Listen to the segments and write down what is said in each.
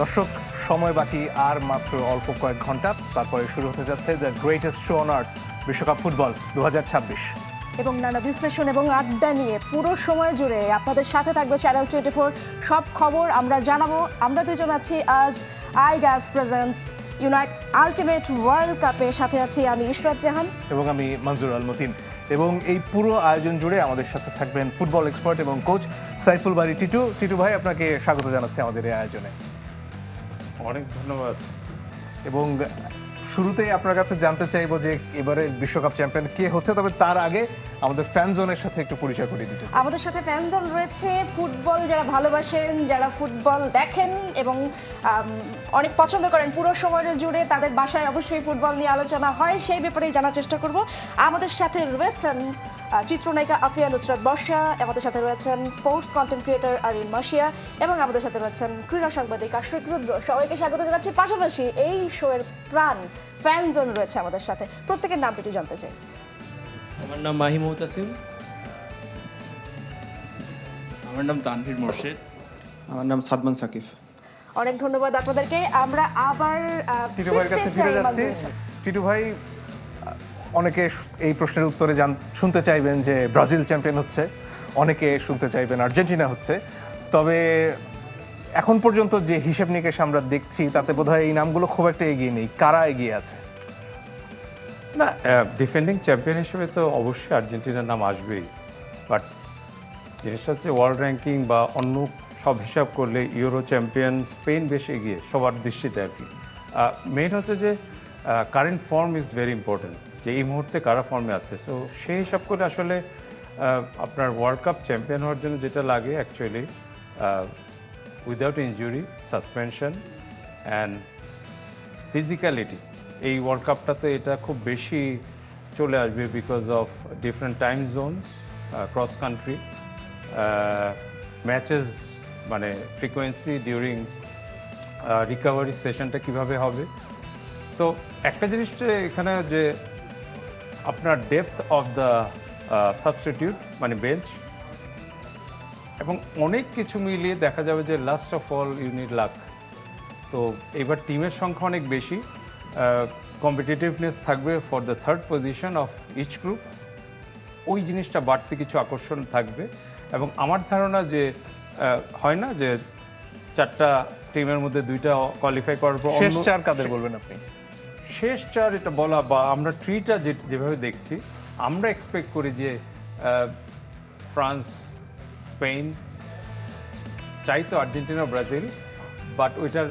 দর্শক, সময় বাকি আর মাত্র অল্প কয়েক ঘন্টা, তারপরে শুরু হতে যাচ্ছে the greatest show on earth, বিশ্বকাপ ফুটবল 2026। এবং নানা বিশ্লেষণ এবং আড্ডা নিয়ে পুরো সময় জুড়ে আপনাদের সাথে থাকবে চ্যানেল 24। সব খবর আমরা জানাবো। আমরা দুজন আছি আজ আইগ্যাস প্রেজেন্টস ইউনাইট আলটিমেট ওয়ার্ল্ড কাপের সাথে আছি আমি ইশরাত জাহান এবং আমি মনজুর আল মতিন। এবং এই পুরো আয়োজন জুড়ে আমাদের সাথে থাকবেন ফুটবল এক্সপার্ট এবং কোচ সাইফুল বারী টিটু। টিটু ভাই, আপনাকে স্বাগত জানাচ্ছি আমাদের এই আয়োজনে। অনেক ধন্যবাদ। এবং শুরুতেই আপনার কাছে জানতে চাইবো যে এবারে বিশ্বকাপ চ্যাম্পিয়ন কে হচ্ছে, তবে তার আগে আমাদের ফ্যান জোনের সাথে একটু পরিচয় করিয়ে দিতে চাই। আমাদের সাথে ফ্যান জোন রয়েছে, ফুটবল যারা ভালোবাসেন, যারা ফুটবল দেখেন এবং অনেক পছন্দ করেন পুরো সময় জুড়ে, তাদের বাসায় অবশ্যই ফুটবল নিয়ে আলোচনা হয়, সেই ব্যাপারেই জানার চেষ্টা করব। আমাদের সাথে রয়েছেন চিত্রনায়িকা আফিয়া নুসরাত বর্ষা, আমাদের সাথে রয়েছেন sports content creator Arin Masia এবং আমাদের সাথে রয়েছেন ক্রীড়া সাংবাদিক আশরিক রুদ্র। সবাইকে স্বাগত জানাচ্ছি। পাশাপাশি এই শোয়ের প্রাণ ফ্যান জোন রয়েছে আমাদের সাথে, প্রত্যেকের নামটি একটু জানতে চাই। আমার নাম মাহি মুহতাসিম। আমার নাম তানভীর মোর্শেদ। আমার নাম সাদমান সাকিফ। অনেক ধন্যবাদ আপনাদেরকে। আমরা আবার টিটু ভাইয়ের কাছে ফিরে যাচ্ছি। টিটু ভাই, অনেকে এই প্রশ্নের উত্তরে শুনতে চাইবেন যে ব্রাজিল চ্যাম্পিয়ন হচ্ছে, অনেকে শুনতে চাইবেন আর্জেন্টিনা হচ্ছে, তবে এখন পর্যন্ত যে হিসেব নিকেশ আমরা দেখছি তাতে বোধহয় এই নামগুলো খুব একটা এগিয়ে নেই। কারা এগিয়ে আছে? না, ডিফেন্ডিং চ্যাম্পিয়ন হিসেবে তো অবশ্যই আর্জেন্টিনার নাম আসবেই, বাট জিনিসটা হচ্ছে ওয়ার্ল্ড র্যাঙ্কিং বা অন্য সব হিসাব করলে ইউরো চ্যাম্পিয়ন স্পেন বেশ এগিয়ে সবার দৃষ্টিতে আর কি। মেইন হচ্ছে যে current form is very important, যে এই মুহূর্তে কারা ফর্মে আছে। সো সেই হিসাব করে আসলে আপনার ওয়ার্ল্ড কাপ চ্যাম্পিয়ন হওয়ার জন্য যেটা লাগে actually without injury, suspension and physicality, এই ওয়ার্ল্ড কাপটাতে এটা খুব বেশি চলে আসবে because of different time Jones, cross country matches, মানে ফ্রিকোয়েন্সি ডিউরিং রিকভারি সেশনটা কীভাবে হবে। তো একটা জিনিস এখানে যে আপনার ডেপথ অফ দ্য সাবস্টিটিউট মানে বেঞ্চ, এবং অনেক কিছু মিলিয়ে দেখা যাবে যে last of all unit lakh. তো এবার টিমের সংখ্যা অনেক বেশি, কম্পিটিটিভনেস থাকবে for the third position of each group, ওই জিনিসটা বাড়তি কিছু আকর্ষণ থাকবে। এবং আমার ধারণা যে হয় না যে চারটা টিমের মধ্যে দুইটা কোয়ালিফাই করার পর শেষ চার কাদের বলবেন আপনি? শেষ চার এটা বলা, বা আমরা ট্রিটা যেভাবে দেখছি আমরা এক্সপেক্ট করি যে ফ্রান্স, স্পেন, চাইতো আর্জেন্টিনা, ব্রাজিল, বাট ওইটার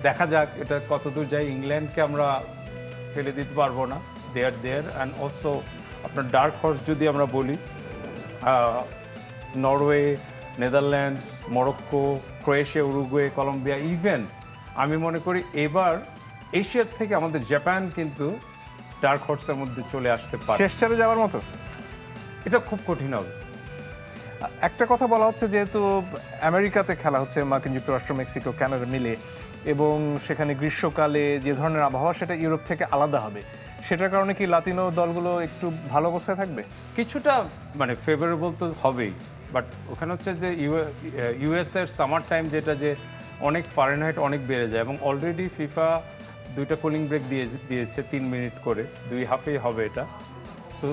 দেখা যাক এটা কতদূর যায়। ইংল্যান্ডকে আমরা ফেলে দিতে পারবো না, দেয়ার অ্যান্ড অলসো আপনার ডার্ক হর্স যদি আমরা বলি Norway, Netherlands, Morocco, Croatia, Uruguay, Colombia, even আমি মনে করি এবার এশিয়ার থেকে আমাদের জাপান কিন্তু ডার্ক হর্সের মধ্যে চলে আসতে পারে। শেষ চারে যাওয়ার মতো এটা খুব কঠিন হবে। একটা কথা বলা হচ্ছে, যেহেতু আমেরিকাতে খেলা হচ্ছে, মার্কিন যুক্তরাষ্ট্র, মেক্সিকো, কানাডা মিলে, এবং সেখানে গ্রীষ্মকালে যে ধরনের আবহাওয়া সেটা ইউরোপ থেকে আলাদা হবে, সেটার কারণে কি লাতিনো দলগুলো একটু ভালো অবস্থায় থাকবে? কিছুটা মানে ফেভারেবল তো হবেই, বাট ওখানে হচ্ছে যে ইউএসের সামার টাইম যেটা, যে অনেক ফারেনহাইট অনেক বেড়ে যায়, এবং অলরেডি ফিফা দুইটা কুলিং ব্রেক দিয়েছে 3 মিনিট করে, 2 হাফেই হবে এটা। তো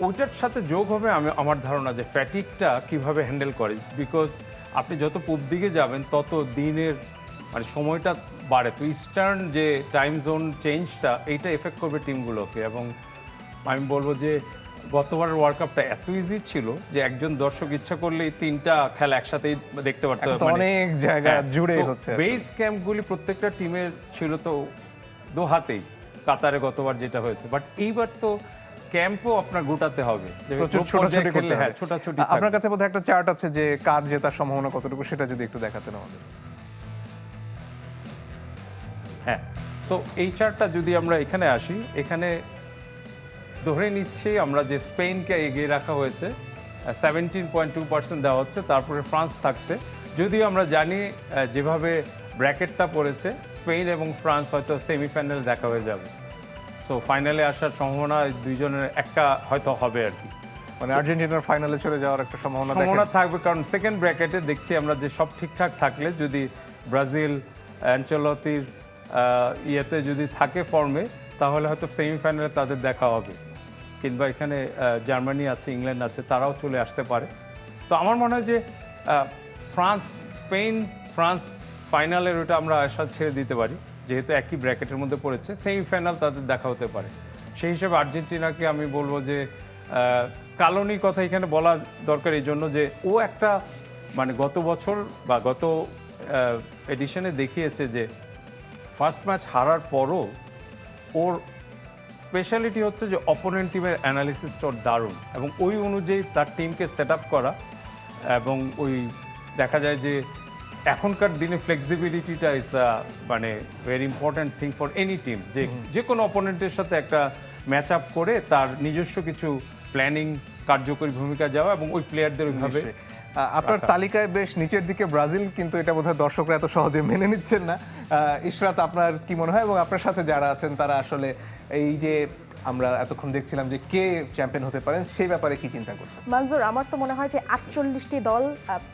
ওইটার সাথে যোগ হবে আমার ধারণা যে ফ্যাটিকটা কিভাবে হ্যান্ডেল করে, বিকজ আপনি যত পূব দিকে যাবেন তত দিনের মানে সময়টা বাড়ে। তো ইস্টার্ন যে টাইম জোন চেঞ্জটা, এইটা এফেক্ট করবে টিমগুলোকে। এবং আমি বলবো যে গতবারের ওয়ার্ল্ড কাপটা এত ইজি ছিল যে একজন দর্শক ইচ্ছা করলেই 3টা খেলা একসাথেই দেখতে পারতো, অনেক জায়গা জুড়ে হচ্ছে। বেস ক্যাম্পগুলি প্রত্যেকটা টিমের ছিল তো দোহাতেই, কাতারে গতবার যেটা হয়েছে, বাট এইবার তো ক্যাম্পও আপনার গোটাতে হবে, ছোটাছুটি করতে হবে। ছোটাছুটি। আপনার কাছে বোধহয় একটা চার্ট আছে যে কার জেতার সম্ভাবনা কতটুকু, সেটা যদি একটু দেখাতেন আমাদের। হ্যাঁ, তো এই চার্টটা যদি আমরা এখানে আসি, এখানে ধরে নিচ্ছি আমরা যে স্পেনকে এগিয়ে রাখা হয়েছে, 17.2% দেওয়া হচ্ছে, তারপরে ফ্রান্স থাকছে। যদিও আমরা জানি যেভাবে ব্র্যাকেটটা পড়েছে, স্পেন এবং ফ্রান্স হয়তো সেমিফাইনাল দেখা হয়ে যাবে। সো ফাইনালে আসার সম্ভাবনা দুইজনের একটা হয়তো হবে আর কি, মানে আর্জেন্টিনার ফাইনালে চলে যাওয়ার একটা সম্ভাবনা থাকবে। কারণ সেকেন্ড ব্র্যাকেটে দেখছি আমরা যে সব ঠিকঠাক থাকলে যদি ব্রাজিল, অ্যানচেলতির ইয়েতে যদি থাকে ফর্মে, তাহলে হয়তো সেমিফাইনালে তাদের দেখা হবে, কিংবা এখানে জার্মানি আছে, ইংল্যান্ড আছে, তারাও চলে আসতে পারে। তো আমার মনে হয় যে ফ্রান্স ফাইনালের ওটা আমরা আশা ছেড়ে দিতে পারি, যেহেতু একই ব্র্যাকেটের মধ্যে পড়েছে। সেমিফাইনাল তাদের দেখা হতে পারে। সেই হিসেবে আর্জেন্টিনাকে আমি বলবো যে স্কালোনির কথা এখানে বলা দরকার এই জন্য যে ও একটা মানে গত বছর বা গত এডিশনে দেখিয়েছে যে ফার্স্ট ম্যাচ হারার পরও ওর স্পেশালিটি হচ্ছে যে অপোনেন্ট টিমের অ্যানালিসিসটা ওর দারুণ, এবং ওই অনুযায়ী তার টিমকে সেট আপ করা। এবং ওই দেখা যায় যে এখনকার দিনে ফ্লেক্সিবিলিটিটা ইজ মানে very important thing for any team, যে কোনো অপোনেন্টের সাথে একটা ম্যাচ আপ করে তার নিজস্ব কিছু প্ল্যানিং কার্যকরী ভূমিকা যাওয়া এবং ওই প্লেয়ারদের ওইভাবে। আপনার তালিকায় বেশ নিচের দিকে ব্রাজিল, কিন্তু এটা বোধহয় দর্শকরা এত সহজে মেনে নিচ্ছেন না। ইশরাত, আপনার কি মনে হয়, এবং আপনার সাথে যারা আছেন তারা আসলে এই যে আমরা এতক্ষণ দেখছিলাম যে কে চ্যাম্পিয়ন হতে পারেন, সেই ব্যাপারে কি চিন্তা করছেন? মনজুর, আমার তো মনে হয় যে 48টি দল,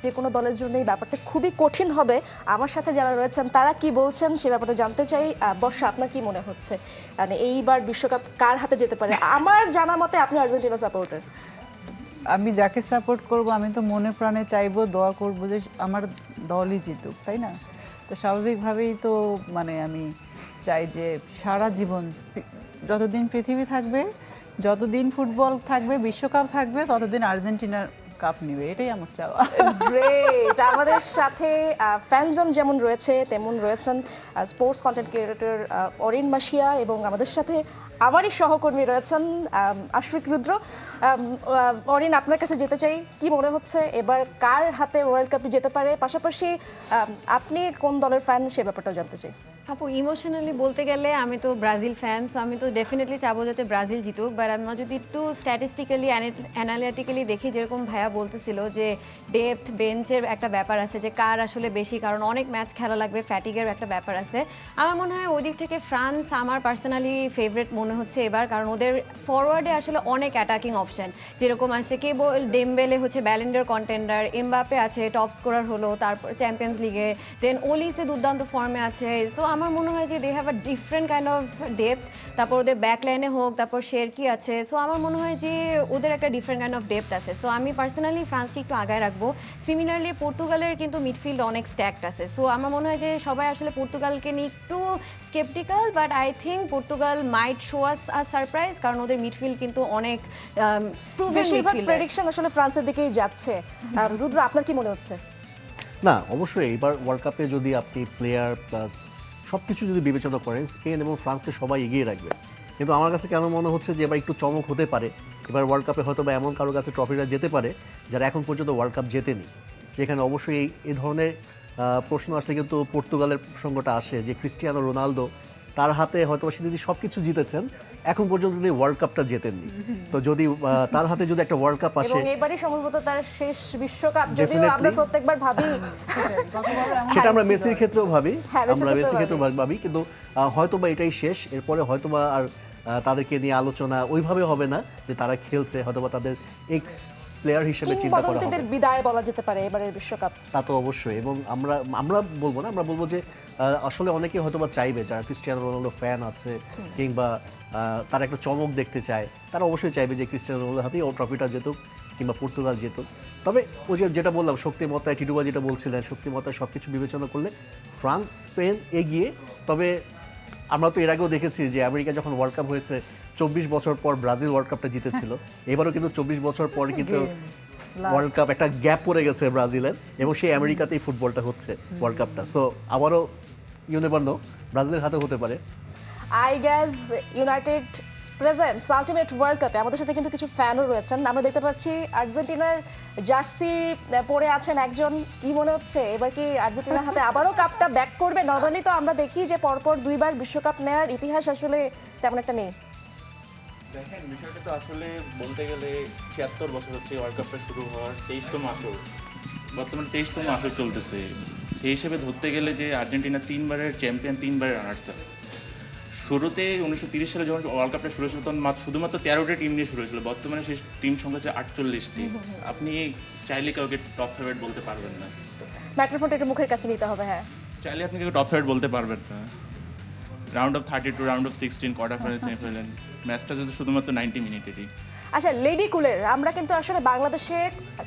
যে কোনো দলের জন্য এই ব্যাপারটা খুবই কঠিন হবে। আমার সাথে যারা রয়েছেন তারা কি বলছেন সে ব্যাপারটা জানতে চাই। বর্ষা, আপনার কি মনে হচ্ছে মানে এইবার বিশ্বকাপ কার হাতে যেতে পারে? আমার জানা মতে আপনি আর্জেন্টিনা সাপোর্টার। আমি যাকে সাপোর্ট করব আমি তো মনে প্রাণে চাইবো, দোয়া করব যে আমার দলই জিতুক, তাই না? তো স্বাভাবিকভাবেই তো মানে আমি চাই যে সারা জীবন যতদিন পৃথিবী থাকবে, যতদিন ফুটবল থাকবে, বিশ্বকাপ থাকবে, ততদিন আর্জেন্টিনার কাপ নেবে, এটাই আমার চাওয়া। গ্রেট। আমাদের সাথে ফ্যানজন যেমন রয়েছে তেমন রয়েছেন sports content creator Orin Masia, এবং আমাদের সাথে আমারই সহকর্মী রয়েছেন আশফিক রুদ্র। অরিন, আপনার কাছে যেতে চাই, কি মনে হচ্ছে এবার কার হাতে ওয়ার্ল্ড কাপে যেতে পারে? পাশাপাশি আপনি কোন দলের ফ্যান সে ব্যাপারটাও জানতে চাই। আপু, ইমোশনালি বলতে গেলে আমি তো ব্রাজিল ফ্যান, সো আমি তো ডেফিনেটলি চাবো যাতে ব্রাজিল জিতুক। বাট আমরা যদি একটু স্ট্যাটিস্টিক্যালি অ্যানালিটিক্যালি দেখি, যেরকম ভাইয়া বলতেছিল যে ডেপথ বেঞ্চের একটা ব্যাপার আছে, যে কার আসলে বেশি, কারণ অনেক ম্যাচ খেলা লাগবে, ফ্যাটিগের একটা ব্যাপার আছে। আমার মনে হয় ওই দিক থেকে ফ্রান্স আমার পার্সোনালি ফেভারিট মনে হচ্ছে এবার, কারণ ওদের ফরওয়ার্ডে আসলে অনেক অ্যাটাকিং অপশন, যেরকম আছে কেবল ডেমবেলে হচ্ছে ব্যালেন্ডার কন্টেন্ডার, এমবাপে আছে টপ স্কোরার হলো, তারপর চ্যাম্পিয়ন্স লিগে, দেন ওলিসে দুর্দান্ত ফর্মে আছে। তো আমার মনে হয় যে they have a different kind of depth. তারপর ওদের ব্যাকলাইনে হোক, তারপর শেরকি আছে, সো আমার মনে হয় যে ওদের একটা ডিফারেন্ট কাইন্ড অফ ডেপথ আছে। সো আমি পার্সোনালি ফ্রান্সকে একটু আগায় রাখবো। সিমিলারলি পর্তুগালের কিন্তু মিডফিল্ড অনেক স্ট্যাকড আছে, সো আমার মনে হয় যে সবাই আসলে পর্তুগালকে নিয়ে একটু sceptical, but I think Portugal might show us a surprise, কারণ ওদের মিডফিল্ড কিন্তু অনেক প্রুভেন বেশিরভাগ মিডফিল্ড। প্রেডিকশন আসলে ফ্রান্সের দিকেই যাচ্ছে। রুদ্র, আপনার কি মনে হচ্ছে? না, অবশ্যই এবার ওয়ার্ল্ড কাপে যদি আপনি প্লেয়ার প্লাস সব কিছু যদি বিবেচনা করেন, স্পেন এবং ফ্রান্সকে সবাই এগিয়ে রাখবে। কিন্তু আমার কাছে কেন মনে হচ্ছে যে এবার একটু চমক হতে পারে, এবার ওয়ার্ল্ড কাপে হয়তো বা এমন কারো কাছে ট্রফিটা যেতে পারে যারা এখন পর্যন্ত ওয়ার্ল্ড কাপ জেতেনি। যেখানে অবশ্যই এই ধরনের প্রশ্ন আসলে কিন্তু পর্তুগালের প্রসঙ্গটা আসে, যে ক্রিস্টিয়ানো রোনালদো তার হাতে হয়তো তিনি সব কিছু জিতেছেন, এখন পর্যন্ত তিনি ওয়ার্ল্ড কাপটা জেতেননি। তো যদি তার হাতে যদি একটা ওয়ার্ল্ড কাপ আসে, এবং এবারই সম্ভবত তার শেষ বিশ্বকাপ, যদিও আমরা প্রত্যেকবার ভাবি সেটা আমরা মেসির ক্ষেত্রেও ভাবি, হ্যাঁ, মেসির আমরা মেসির ক্ষেত্রেও ক্ষেত্রেও ভাবি, কিন্তু হয়তো বা এটাই শেষ। এরপরে হয়তো বা আর তাদেরকে নিয়ে আলোচনা ওইভাবে হবে না, যে তারা খেলছে, হয়তো বা তাদের এক্স প্লেয়ার হিসেবে চিন্তা করা হবে। কিংবদন্তিদের বিদায় বলা যেতে পারে এবারের বিশ্বকাপ। তা তো অবশ্যই। এবং আমরা বলবো না, আমরা বলবো যে আসলে অনেকে হয়তো বা চাইবে, যারা ক্রিস্টিয়ানো রোনালদো ফ্যান আছে কিংবা তারা একটা চমক দেখতে চায়, তারা অবশ্যই চাইবে যে ক্রিস্টিয়ানো রোনালদোর হাতেই ও ট্রফিটা যেতুক কিংবা পর্তুগাল যেতুক। তবে ওই যেটা বললাম, শক্তিমত্তায় টিটুবা যেটা বলছিলেন, শক্তিমত্তায় সব কিছু বিবেচনা করলে ফ্রান্স স্পেন এগিয়ে। তবে আমরা তো এর আগেও দেখেছি যে আমেরিকা যখন ওয়ার্ল্ড কাপ হয়েছে 24 বছর পর ব্রাজিল ওয়ার্ল্ড কাপটা জিতেছিল। এবারও কিন্তু 24 বছর পর কিন্তু ওয়ার্ল্ড কাপ একটা গ্যাপ পড়ে গেছে ব্রাজিলের, এবং সেই আমেরিকাতেই ফুটবলটা হচ্ছে ওয়ার্ল্ড কাপটা। সো আবারও ইউ নেভার নো, ব্রাজিলের হাতে হতে পারে। I gas United presents ultimate world কাপে আমাদের সাথে কিন্তু কিছু ফ্যানও রয়েছেন। আমরা দেখতে পাচ্ছি আর্জেন্টিনার জার্সি পরে আছেন একজন। কি মনে হচ্ছে এবার কি আর্জেন্টিনার হাতে আবারও কাপটা ব্যাক করবে? নর্মালি তো আমরা দেখি যে পরপর দুইবার বিশ্বকাপ নেওয়ার ইতিহাস আসলে তেমন একটা নেই। দেখেন, বিষয়টা তো আসলে বলতে গেলে 76 বছর হচ্ছে ওয়ার্ল্ড কাপটা শুরু হওয়ার, 23তম আসর, বর্তমানে 23তম আসর চলতেছে। সেই হিসেবে ধরতে গেলে যে আর্জেন্টিনা 3 বারের চ্যাম্পিয়ন, 3 বারের রানার্স আপ। শুরুতে 1930 সালে যখন ওয়ার্ল্ড কাপটা শুরু হয়েছিল তখন শুধুমাত্র 13টা টিম নিয়ে শুরু হয়েছিল। বর্তমানে সেই টিম সংখ্যা হচ্ছে 48টি। আপনি চাইলে কাউকে টপ ফেভারিট বলতে পারবেন না। মাইক্রোফোনটা একটু মুখের কাছে নিতে হবে। হ্যাঁ, চাইলে আপনি টপ ফেভারিট বলতে পারবেন না। Round of 32, round of 16, quarter final, semifinal, ম্যাচটা যদি শুধুমাত্র 90 মিনিটেরই। আচ্ছা, লেডি কুলের আমরা কিন্তু আসলে বাংলাদেশে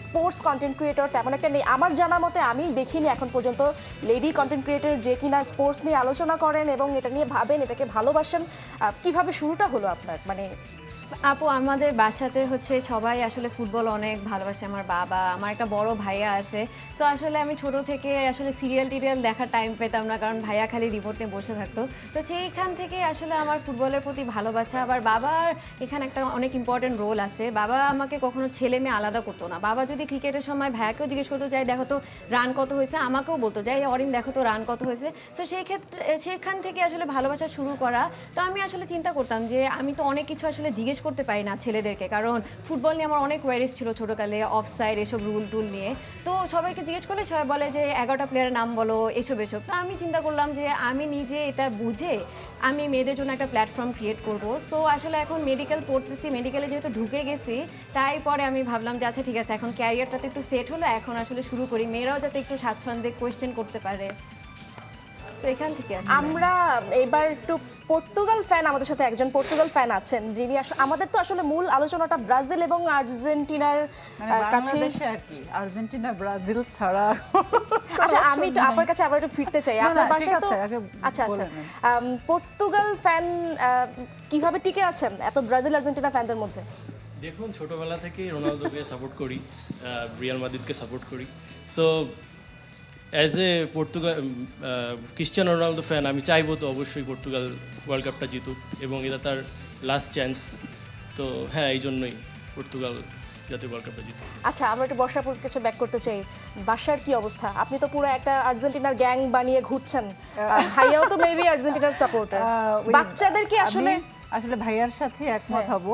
স্পোর্টস কন্টেন্ট ক্রিয়েটর তেমন একটা নেই আমার জানা মতে। আমি দেখিনি এখন পর্যন্ত লেডি কন্টেন্ট ক্রিয়েটর যে কিনা স্পোর্টস নিয়ে আলোচনা করেন এবং এটা নিয়ে ভাবেন, এটাকে ভালোবাসেন। কিভাবে শুরুটা হলো আপনার? মানে আপু, আমাদের বাসাতে হচ্ছে সবাই আসলে ফুটবল অনেক ভালোবাসে। আমার বাবা, আমার একটা বড় ভাইয়া আছে। সো আসলে আমি ছোট থেকে আসলে সিরিয়াল টিরিয়াল দেখার টাইম পেতাম না, কারণ ভাইয়া খালি রিমোট নিয়ে বসে থাকতো। তো সেইখান থেকে আসলে আমার ফুটবলের প্রতি ভালোবাসা। আবার বাবার এখানে একটা অনেক ইম্পর্টেন্ট রোল আছে। বাবা আমাকে কখনো ছেলে মেয়ে আলাদা করতো না। বাবা যদি ক্রিকেটের সময় ভাইয়াকেও জিজ্ঞেস করতো, যাই দেখো তো রান কত হয়েছে, আমাকেও বলতো যাই অরিন দেখো তো রান কত হয়েছে। সো সেই ক্ষেত্রে সেখান থেকে আসলে ভালোবাসা শুরু করা। তো আমি আসলে চিন্তা করতাম যে আমি তো অনেক কিছু আসলে জিজ্ঞেস করতে পারি না ছেলেদেরকে, কারণ ফুটবল নিয়ে আমার অনেক কোয়ারিজ ছিল ছোটকালে, অফসাইড এসব রুল টুল নিয়ে। তো সবাইকে জিজ্ঞেস করলে সবাই বলে যে 11টা প্লেয়ারের নাম বলো, এসব। তো আমি চিন্তা করলাম যে আমি নিজে এটা বুঝে আমি মেয়েদের জন্য একটা প্ল্যাটফর্ম ক্রিয়েট করব। সো আসলে এখন মেডিকেল পড়তেছি, মেডিকেলে যেহেতু ঢুকে গেছি, তাই পরে আমি ভাবলাম যে আচ্ছা ঠিক আছে, এখন ক্যারিয়ারটাতে একটু সেট হলো, এখন আসলে শুরু করি, মেয়েরাও যাতে একটু স্বাচ্ছন্দ্যে কোয়েশ্চেন করতে পারে। তো এখান থেকে আমরা এবার একটু পর্তুগাল ফ্যান, আমাদের সাথে একজন পর্তুগাল ফ্যান আছেন যিনি আমাদের তো আসলে মূল আলোচনাটা ব্রাজিল এবং আর্জেন্টিনার কাছে বাংলাদেশে আর কি আর্জেন্টিনা ব্রাজিল ছাড়া। আচ্ছা, আমি একটু আপনার কাছে আবার একটু ফিরতে চাই। আপনার বাসায় তো আচ্ছা আচ্ছা পর্তুগাল ফ্যান কিভাবে টিকে আছেন এত ব্রাজিল আর্জেন্টিনা ফ্যানদের মধ্যে? দেখুন, ছোটোবেলা থেকেই রোনালদোকে সাপোর্ট করি, রিয়াল মাদ্রিদকে সাপোর্ট করি। So as a Portugal Cristiano Ronaldo fan, আমি চাইবো তো অবশ্যই পর্তুগাল ওয়ার্ল্ড কাপটা জিতুক এবং এটা তার লাস্ট চান্স। তো হ্যাঁ, এই জন্যই পর্তুগাল যাতে ওয়ার্ল্ড কাপটা জিতুক। আচ্ছা, আমরা একটু বর্ষাপুর কিছু ব্যাক করতে চাই। বাসার কি অবস্থা? আপনি তো পুরো একটা আর্জেন্টিনার গ্যাং বানিয়ে ঘুরছেন, ভাইয়াও তো মেবি আর্জেন্টিনার সাপোর্টার। বাচ্চাদের কি আসলে আসলে ভাইয়ার সাথে একমত হব।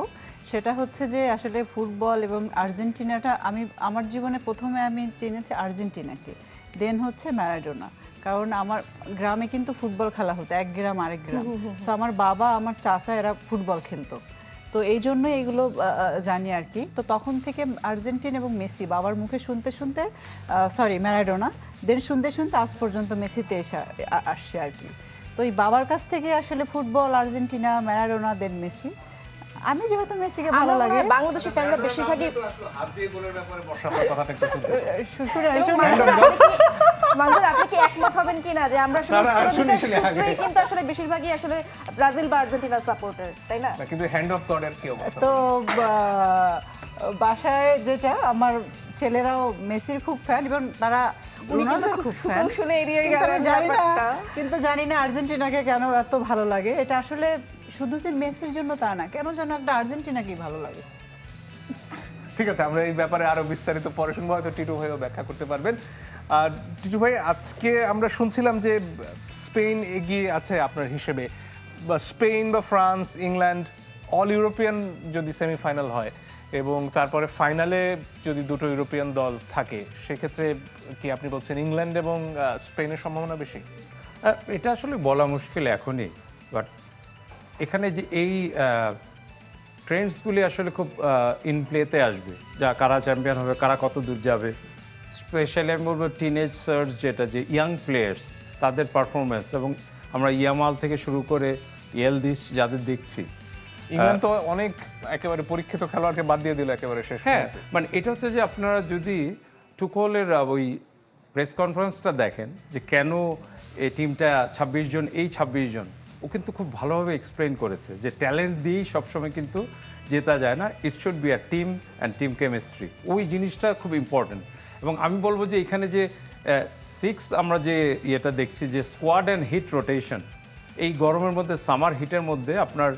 সেটা হচ্ছে যে আসলে ফুটবল এবং আর্জেন্টিনাটা আমার জীবনে প্রথমে আমি চিনেছি আর্জেন্টিনাকে, দেন হচ্ছে ম্যারাডোনা। কারণ আমার গ্রামে কিন্তু ফুটবল খেলা হতো, এক গ্রাম আরেক গ্রাম। সো আমার বাবা, আমার চাচা এরা ফুটবল খেলতো, তো এই জন্য এগুলো জানি আর কি। তো তখন থেকে আর্জেন্টিনা এবং মেসি বাবার মুখে শুনতে শুনতে, ম্যারাডোনা, দেন শুনতে শুনতে আজ পর্যন্ত মেসিতে আসছে আর কি। তো এই বাবার কাছ থেকে আসলে ফুটবল, আর্জেন্টিনা, ম্যারাডোনা, দেন মেসি। আমি যেহেতু মেসিকে ভালো লাগে, বাংলাদেশি ফ্যানরা বেশিরভাগই হাত দিয়ে গোলের ব্যাপারে বর্ষার কথাটা একটু শুনতে মানুষ, আপনি কি একমত হবেন কিনা যে আমরা কিন্তু আসলে বেশিরভাগই আসলে ব্রাজিল বা আর্জেন্টিনার সাপোর্টার, তাই না? কিন্তু হ্যান্ড অফ গডের কি অবস্থা? তো বাসায় যেটা, আমার ছেলেরাও মেসির খুব ফ্যান এবং তারা রোনালদোর খুব ফ্যান। কিন্তু জানি না আর্জেন্টিনাকে কেন এত ভালো লাগে। এটা আসলে শুধু যে মেসির জন্য তা না, কেন যেন একটা আর্জেন্টিনাকেই ভালো লাগে। ঠিক আছে, আমরা এই ব্যাপারে আরো বিস্তারিত পরে শুনবো, হয়তো টিটু ভাইও ব্যাখ্যা করতে পারবেন। আর টিটু ভাই, আজকে আমরা শুনছিলাম যে স্পেন এগিয়ে আছে আপনার হিসেবে, বা স্পেন বা ফ্রান্স, ইংল্যান্ড, অল ইউরোপিয়ান যদি সেমিফাইনাল হয় এবং তারপরে ফাইনালে যদি দুটো ইউরোপিয়ান দল থাকে, সেক্ষেত্রে কি আপনি বলছেন ইংল্যান্ড এবং স্পেনের সম্ভাবনা বেশি? এটা আসলে বলা মুশকিল এখনই, বাট এখানে যে এই ট্রেন্ডসগুলি আসলে খুব ইন প্লেতে আসবে, যা কারা চ্যাম্পিয়ন হবে, কারা কত দূর যাবে। স্পেশালি আমি বলবো টিনেজ সার্চ, যেটা যে ইয়াং প্লেয়ার্স, তাদের পারফরমেন্স, এবং আমরা ইয়ামাল থেকে শুরু করে এলদিস যাদের দেখছি। ইংল্যান্ড তো অনেক একেবারে পরীক্ষিত খেলোয়াড়কে বাদ দিয়ে দিল একেবারে শেষ। হ্যাঁ, মানে এটা হচ্ছে যে আপনারা যদি টুকলের ওই প্রেস কনফারেন্সটা দেখেন যে কেন এই টিমটা 26 জন, এই 26 জন, ও কিন্তু খুব ভালোভাবে এক্সপ্লেইন করেছে যে ট্যালেন্ট দিয়েই সবসময় কিন্তু জেতা যায় না, it should be a team and team chemistry. ওই জিনিসটা খুব ইম্পর্টেন্ট। এবং আমি বলবো যে এখানে যে 6 আমরা যে ইয়েটা দেখছি, যে স্কোয়াড অ্যান্ড হিট রোটেশন, এই গরমের মধ্যে, সামার হিটের মধ্যে আপনার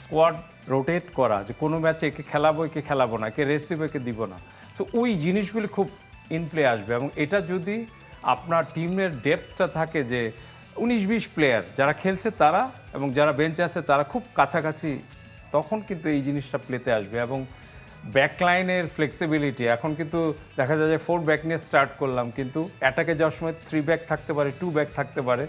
স্কোয়াড রোটেট করা, যে কোনো ম্যাচে একে খেলাবো, একে খেলাবো না, একে রেস্ট দিব, একে দিব না। সো ওই জিনিসগুলি খুব ইন প্লে আসবে। এবং এটা যদি আপনার টিমের ডেপথটা থাকে, যে 19-20 প্লেয়ার যারা খেলছে তারা এবং যারা বেঞ্চে আছে তারা খুব কাছাকাছি, তখন কিন্তু এই জিনিসটা প্লেতে আসবে। এবং ব্যাকলাইনের ফ্লেক্সিবিলিটি, এখন কিন্তু দেখা যায় যে 4 ব্যাক নিয়ে স্টার্ট করলাম, কিন্তু অ্যাটাকে যাওয়ার সময় 3 ব্যাক থাকতে পারে, 2 ব্যাক থাকতে পারে।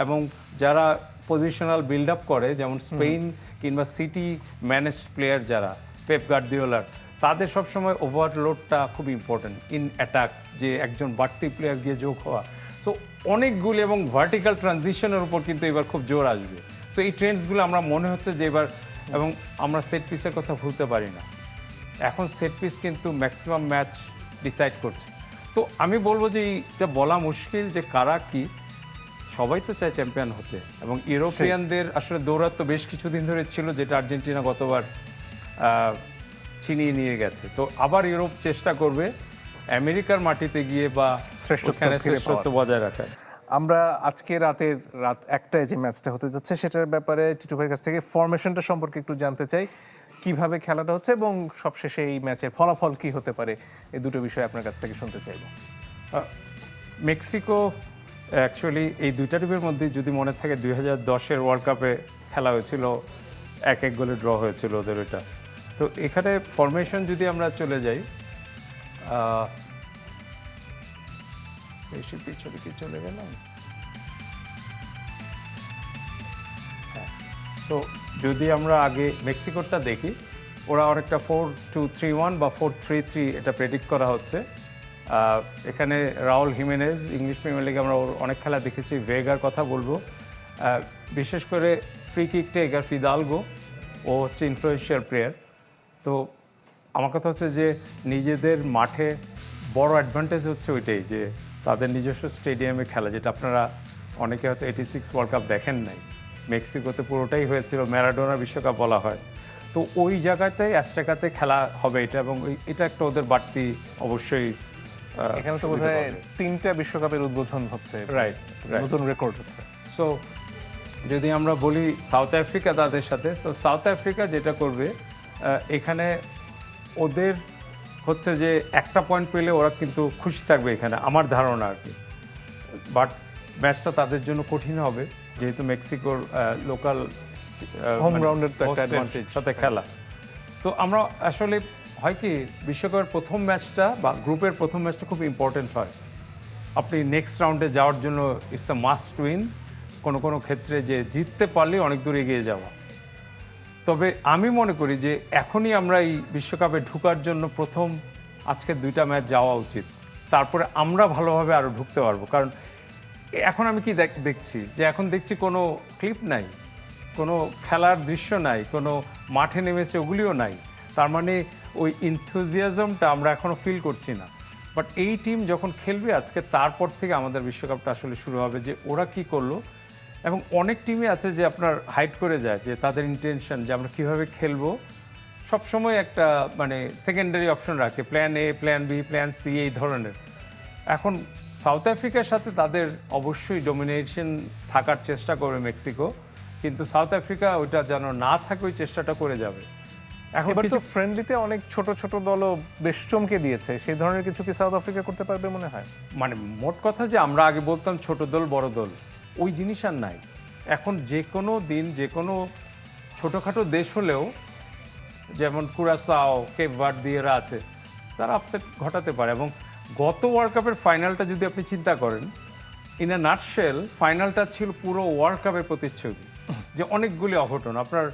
এবং যারা পজিশনাল বিল্ড আপ করে, যেমন স্পেন কিংবা সিটি ম্যানেজড প্লেয়ার যারা, পেপ গার্দিওলার, তাদের সবসময় ওভারলোডটা খুব ইম্পর্টেন্ট ইন অ্যাটাক, যে একজন বাড়তি প্লেয়ার গিয়ে যোগ হওয়া। সো অনেকগুলি এবং ভার্টিক্যাল ট্রানজিশনের উপর কিন্তু এবার খুব জোর আসবে। সো এই ট্রেন্ডসগুলো আমরা মনে হচ্ছে যে এবার, এবং আমরা সেট পিসের কথা ভুলতে পারি না, এখন সেট পিস কিন্তু ম্যাক্সিমাম ম্যাচ ডিসাইড করছে। তো আমি বলবো যে এটা বলা মুশকিল যে কারা কি, সবাই তো চায় চ্যাম্পিয়ন হতে, এবং ইউরোপিয়ানদের আসলে দৌরাত্ম্য বেশ কিছুদিন ধরে ছিল, যেটা আর্জেন্টিনা গতবার ছিনিয়ে নিয়ে গেছে। তো আবার ইউরোপ চেষ্টা করবে আমেরিকার মাটিতে গিয়ে বা শ্রেষ্ঠত্ব বজায় রাখার। আমরা আজকে রাত 1টায় যে ম্যাচটা হতে যাচ্ছে সেটার ব্যাপারে টিটু ভাইয়ের কাছ থেকে ফরমেশনটা সম্পর্কে একটু জানতে চাই, কিভাবে খেলাটা হচ্ছে এবং সবশেষে এই ম্যাচের ফলাফল কি হতে পারে, এই দুটো বিষয় আপনার কাছ থেকে শুনতে চাইব। মেক্সিকো অ্যাকচুয়ালি এই দুইটা টিমের মধ্যে যদি মনে থাকে 2010-এর ওয়ার্ল্ড কাপে খেলা হয়েছিল, 1-1 গোলে ড্র হয়েছিল ওদের এটা। তো এখানে ফরমেশন যদি আমরা চলে যাই, বেশি পিছনে কি চলে গেলাম, হ্যাঁ। তো যদি আমরা আগে মেক্সিকোরটা দেখি, ওরা অনেকটা 4-2-3-1 বা 4-3-3 এটা প্রেডিক্ট করা হচ্ছে। এখানে রাউল হিমেনেজ, ইংলিশ প্রিমিয়ার লিগে আমরা ওর অনেক খেলা দেখেছি, ভেগার কথা বলবো, বিশেষ করে ফ্রি কিক টেকার ফিদালগো, ও হচ্ছে ইনফ্লুয়েন্সিয়াল প্লেয়ার। তো আমার কথা হচ্ছে যে নিজেদের মাঠে বড় অ্যাডভান্টেজ হচ্ছে ওইটাই, যে তাদের নিজস্ব স্টেডিয়ামে খেলা, যেটা আপনারা অনেকে হয়তো 86 ওয়ার্ল্ড কাপ দেখেন নাই, মেক্সিকোতে পুরোটাই হয়েছিল, ম্যারাডোনা বিশ্বকাপ বলা হয়। তো ওই জায়গাতে অ্যাস্টেকাতে খেলা হবে এটা, এবং এটা একটা ওদের বাড়তি অবশ্যই এখানে তো বোধহয় 3টা বিশ্বকাপের উদ্বোধন হচ্ছে, রাইট, নতুন রেকর্ড হচ্ছে। সো যদি আমরা বলি সাউথ আফ্রিকা তাদের সাথে, তো সাউথ আফ্রিকা যেটা করবে, এখানে ওদের হচ্ছে যে একটা পয়েন্ট পেলে ওরা কিন্তু খুশি থাকবে এখানে, আমার ধারণা আর কি। বাট ম্যাচটা তাদের জন্য কঠিন হবে, যেহেতু মেক্সিকোর লোকাল হোম গ্রাউন্ডের তো একটা অ্যাডভান্টেজ সাথে খেলা। তো আমরা আসলে হয় কি, বিশ্বকাপের প্রথম ম্যাচটা বা গ্রুপের প্রথম ম্যাচটা খুব ইম্পর্টেন্ট হয়। আপনি নেক্সট রাউন্ডে যাওয়ার জন্য ইটস আ মাস্ট উইন, কোনো কোনো ক্ষেত্রে যে জিততে পারলে অনেক দূর এগিয়ে যাওয়া। তবে আমি মনে করি যে এখনই আমরা এই বিশ্বকাপে ঢোকার জন্য প্রথম আজকে 2টা ম্যাচ যাওয়া উচিত, তারপরে আমরা ভালোভাবে আরও ঢুকতে পারবো। কারণ এখন আমি কি দেখছি, যে এখন দেখছি কোনো ক্লিপ নাই, কোনো খেলার দৃশ্য নাই, কোনো মাঠে নেমেছে ওগুলিও নাই। তার মানে ওই ইনথুজিয়াজমটা আমরা এখনও ফিল করছি না। বাট এই টিম যখন খেলবে আজকে, তারপর থেকে আমাদের বিশ্বকাপটা আসলে শুরু হবে, যে ওরা কি করলো। এবং অনেক টিমই আছে যে আপনার হাইড করে যায়, যে তাদের ইন্টেনশন যে আমরা কীভাবে খেলবো, সবসময় একটা মানে সেকেন্ডারি অপশন রাখে, plan A, plan B, plan C, এই ধরনের। এখন সাউথ আফ্রিকার সাথে তাদের অবশ্যই ডমিনেশন থাকার চেষ্টা করবে মেক্সিকো, কিন্তু সাউথ আফ্রিকা ওইটা যেন না থাকে ওই চেষ্টাটা করে যাবে। এখন এবার কিছু তো ফ্রেন্ডলিতে অনেক ছোট ছোট দলও বেশ চমকে দিয়েছে, সেই ধরনের কিছু কি সাউথ আফ্রিকা করতে পারবে মনে হয়? মানে মোট কথা যে আমরা আগে বলতাম ছোট দল বড় দল, ওই জিনিস আর নাই। এখন যে কোনো দিন যে কোনো ছোটোখাটো দেশ হলেও, যেমন কুরাসাও, কেপ ভার্দে এরা আছে, তারা আপসেট ঘটাতে পারে। এবং গত ওয়ার্ল্ড কাপের ফাইনালটা যদি আপনি চিন্তা করেন, ইন আ নাটশেল ফাইনালটা ছিল পুরো ওয়ার্ল্ড কাপের প্রতিচ্ছবি, যে অনেকগুলি অঘটন। আপনার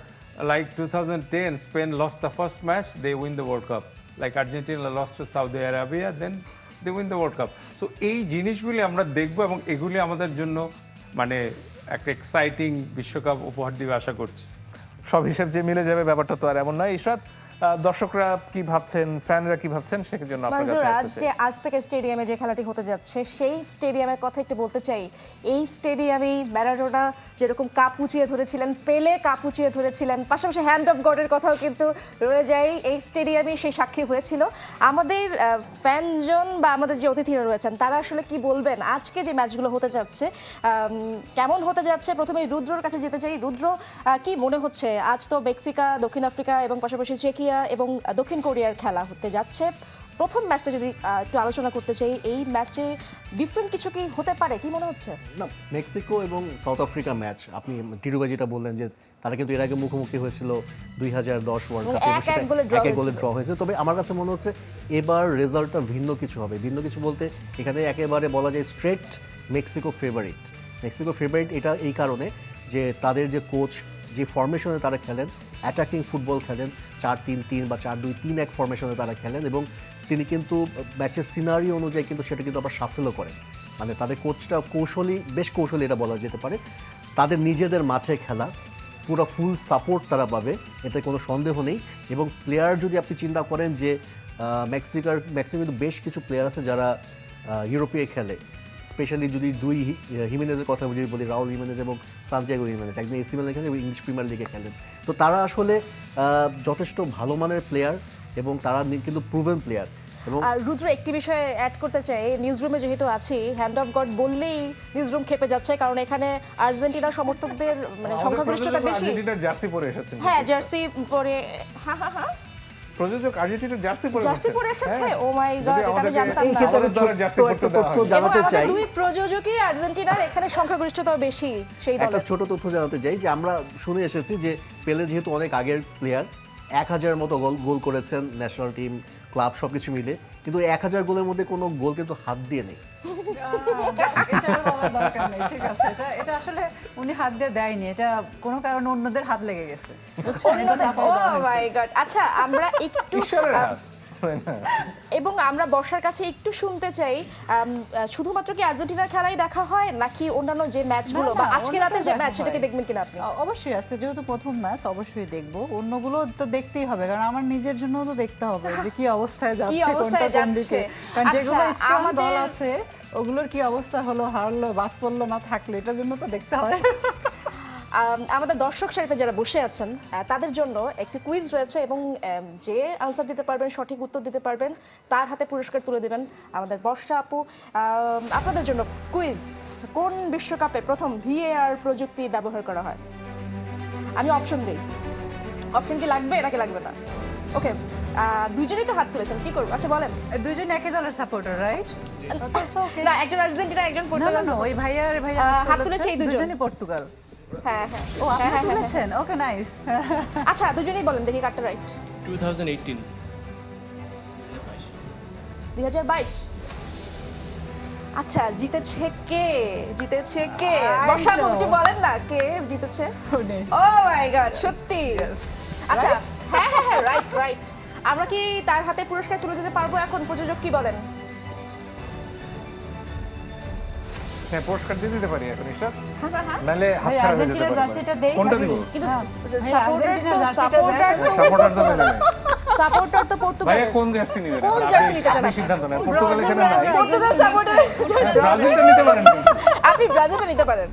like 2010 Spain lost the first match, they win the world cup. Like Argentina lost to Saudi Arabia, then they win the world cup. So এই জিনিসগুলি আমরা দেখবো, এবং এগুলি আমাদের জন্য মানে একটা এক্সাইটিং বিশ্বকাপ উপহার দিবে আশা করছি। সব হিসেব যে মিলে যাবে ব্যাপারটা তো আর এমন নয়। ইশরাত, দর্শকরা কি ভাবছেন, ফ্যানরা কি ভাবছেন, সেটার জন্য আপনার কাছে মনজুর, আসতে চাই। আজ থেকে স্টেডিয়ামে যে খেলাটি হতে যাচ্ছে, সেই স্টেডিয়ামের কথা একটু বলতে চাই। এই স্টেডিয়ামেই ম্যারাডোনা যেরকম কাপ উঁচিয়ে ধরেছিলেন, পেলে কাপ উঁচিয়ে ধরেছিলেন, পাশাপাশি হ্যান্ড অফ গডের কথাও কিন্তু রয়ে যায়, এই স্টেডিয়ামেই সেই সাক্ষী হয়েছিল। আমাদের ফ্যানজন বা আমাদের যে অতিথিরা রয়েছেন, তারা আসলে কি বলবেন আজকে যে ম্যাচগুলো হতে যাচ্ছে, কেমন হতে যাচ্ছে? প্রথমে রুদ্রর কাছে যেতে চাই। রুদ্র, কি মনে হচ্ছে? আজ তো মেক্সিকো, দক্ষিণ আফ্রিকা এবং পাশাপাশি চেকিয়া এবং দক্ষিণ কোরিয়ার খেলা হতে যাচ্ছে। প্রথম ম্যাচটা যদি একটু আলোচনা করতে চাই, এই ম্যাচে ডিফারেন্ট কিছু কি হতে পারে, কি মনে হচ্ছে? না, মেক্সিকো এবং সাউথ আফ্রিকা ম্যাচ, আপনি টিটু ভাই যেটা বললেন যে তারা কিন্তু এর আগে মুখোমুখি হয়েছিল 2010 ওয়ার্ল্ড কাপে, এক গোলে ড্র হয়েছে। তবে আমার কাছে মনে হচ্ছে এবার রেজাল্টটা ভিন্ন কিছু হবে। ভিন্ন কিছু বলতে এখানে একেবারে বলা যায় straight Mexico favourite. Mexico favourite এটা এই কারণে যে তাদের যে কোচ যে ফরমেশনে তারা খেলেন, অ্যাটাকিং ফুটবল খেলেন, 4-3-3 বা 4-2-3-1 ফরমেশনে তারা খেলেন, এবং তিনি কিন্তু ম্যাচের সিনারি অনুযায়ী কিন্তু সেটা কিন্তু আবার সাফল্য করেন। মানে তাদের কোচটা বেশ কৌশলী এটা বলা যেতে পারে। তাদের নিজেদের মাঠে খেলা, পুরো ফুল সাপোর্ট তারা পাবে, এতে কোনো সন্দেহ নেই। এবং প্লেয়ার যদি আপনি চিন্তা করেন যে মেক্সিকোর কিন্তু বেশ কিছু প্লেয়ার আছে যারা ইউরোপে খেলে, স্পেশালি যদি দুই হিমেনেজের কথা যদি বলি, রাউল হিমেনেজ এবং সান্তিয়াগো হিমেনেজ, একদিন এসি মিলানে খেলেন এবং ইংলিশ প্রিমিয়ার লিগে খেলেন। তো তারা আসলে যথেষ্ট ভালো মানের প্লেয়ার এবং তারা কিন্তু প্রুভেন প্লেয়ার। এবং আর রুদ্র একটি বিষয়ে অ্যাড করতে চাই, নিউজ রুমে যেহেতু আছি, হ্যান্ড অফ গড বললেই নিউজ রুম খেপে যাচ্ছে, কারণ এখানে আর্জেন্টিনার সমর্থকদের মানে সংখ্যাগরিষ্ঠতা বেশি। আর্জেন্টিনার জার্সি পরে এসেছেন। হ্যাঁ, জার্সি পরে, হ্যাঁ প্রযোজক আর্জেন্টিনার জার্সি পরে জার্সি পরে এসেছে। ও মাই গড, যদি এটা আমি আমাদেরকে জানতাম এই না। ক্ষেত্রে আমাদের দলের জার্সি ছোট্ট পরতে একটা দেওয়া তথ্য হয়। এবং জানাতে আমাদের চাই, দুই প্রযোজকই আর্জেন্টিনার, এখানে সংখ্যাগরিষ্ঠতা বেশি সেই একটা দলের। ছোট তথ্য জানাতে চাই যে আমরা শুনে এসেছি যে পেলে যেহেতু অনেক আগের প্লেয়ার, 1000 মতো গোল করেছেন ন্যাশনাল টিম, ক্লাব সবকিছু মিলে, কিন্তু 1000 গোলের মধ্যে কোনো গোল কিন্তু হাত দিয়ে নেই। এটা আর বলার দরকার নেই, ঠিক আছে। এটা আসলে উনি হাত দিয়ে দেয়নি, এটা কোনো কারণে অন্যদের হাত লেগে গেছে, বুঝছেন? এটা চাপাই দেওয়া ও হয়েছে। মাই গড। আচ্ছা, আমরা একটু ঈশ্বরের হাত। এবং আমরা বর্ষার কাছে একটু শুনতে চাই, শুধুমাত্র কি আর্জেন্টিনার খেলাই দেখা হয় নাকি অন্যান্য যে ম্যাচগুলো না, বা না, আজকে অন্যটাও রাতে যে দেখা ম্যাচ সেটাকে হয়। দেখবেন কিনা আপনি? অবশ্যই আজকে যেহেতু প্রথম ম্যাচ অবশ্যই দেখবো, অন্যগুলো তো দেখতেই হবে, কারণ আমার নিজের জন্য তো দেখতে হবে যে কি অবস্থায় যাচ্ছে, কোনটা অবস্থায় কোন দিকে। যাচ্ছে। কারণ যেগুলো আচ্ছা, স্ট্রং দল আমাদের- আছে ওগুলোর কি অবস্থা হলো, হারলো, বাদ পড়লো না থাকলো, এটার জন্য তো দেখতে হয়। আমাদের দর্শক সারিতে যারা বসে আছেন তাদের জন্য একটি কুইজ রয়েছে, এবং যে আনসার দিতে পারবেন, সঠিক উত্তর দিতে পারবেন, তার হাতে পুরস্কার তুলে দেবেন আমাদের বর্ষা আপু। আপনাদের জন্য কুইজ, কোন বিশ্বকাপে প্রথম VAR প্রযুক্তি ব্যবহার করা হয়? আমি অপশন দিই, অপশন কি লাগবে নাকি লাগবে না? ওকে, দুইজনেই তো হাত তুলেছেন, কি করবো? আচ্ছা বলেন। দুইজন একই দলের সাপোর্টার, রাইট? না, একজন আর্জেন্টিনা, একজন না পর্তুগাল। না, ওই ভাইয়া হাত তুলেছে এই দুজন। দুজনই পর্তুগাল। হ্যাঁ হ্যাঁ। ও, আপনি তুলেছেন? ওকে, নাইস। আচ্ছা, দুজনেই বলেন দেখি কারটা রাইট। 2018 2022। আচ্ছা, জিতেছে কে? জিতেছে কে? বর্ষা আপু একটু বলেন না কে জিতেছে? ও মাই গড, সত্যি? আচ্ছা, হ্যাঁ হ্যাঁ হ্যাঁ, রাইট রাইট। আমরা কি তার হাতে পুরস্কার তুলে দিতে পারবো এখন? প্রযোজক কি বলেন? হ্যাঁ, পুরস্কার দিয়ে দিতে পারি এখন ঈশ্বর, হ্যাঁ। নাহলে হাতছাড়া হয়ে যেতে জার্সিটা পারে। দেই কোনটা দিব? কিন্তু ভাই, সাপোর্টার আর্জেন্টিনার তো জার্সিটা দেন। সাপোর্টার তো নেবে। সাপোর্টার তো ভাইয়া পর্তুগালের। কোন জার্সি নেবেন? কোন আপনি- জার্সি নিতে চান? আপনি সিদ্ধান্ত নেন। পর্তুগাল এখানে নাই। Portugal supporter jersey. ব্রাজিলটা নিতে পারেন না। আপনি ব্রাজিলটা নিতে পারেন।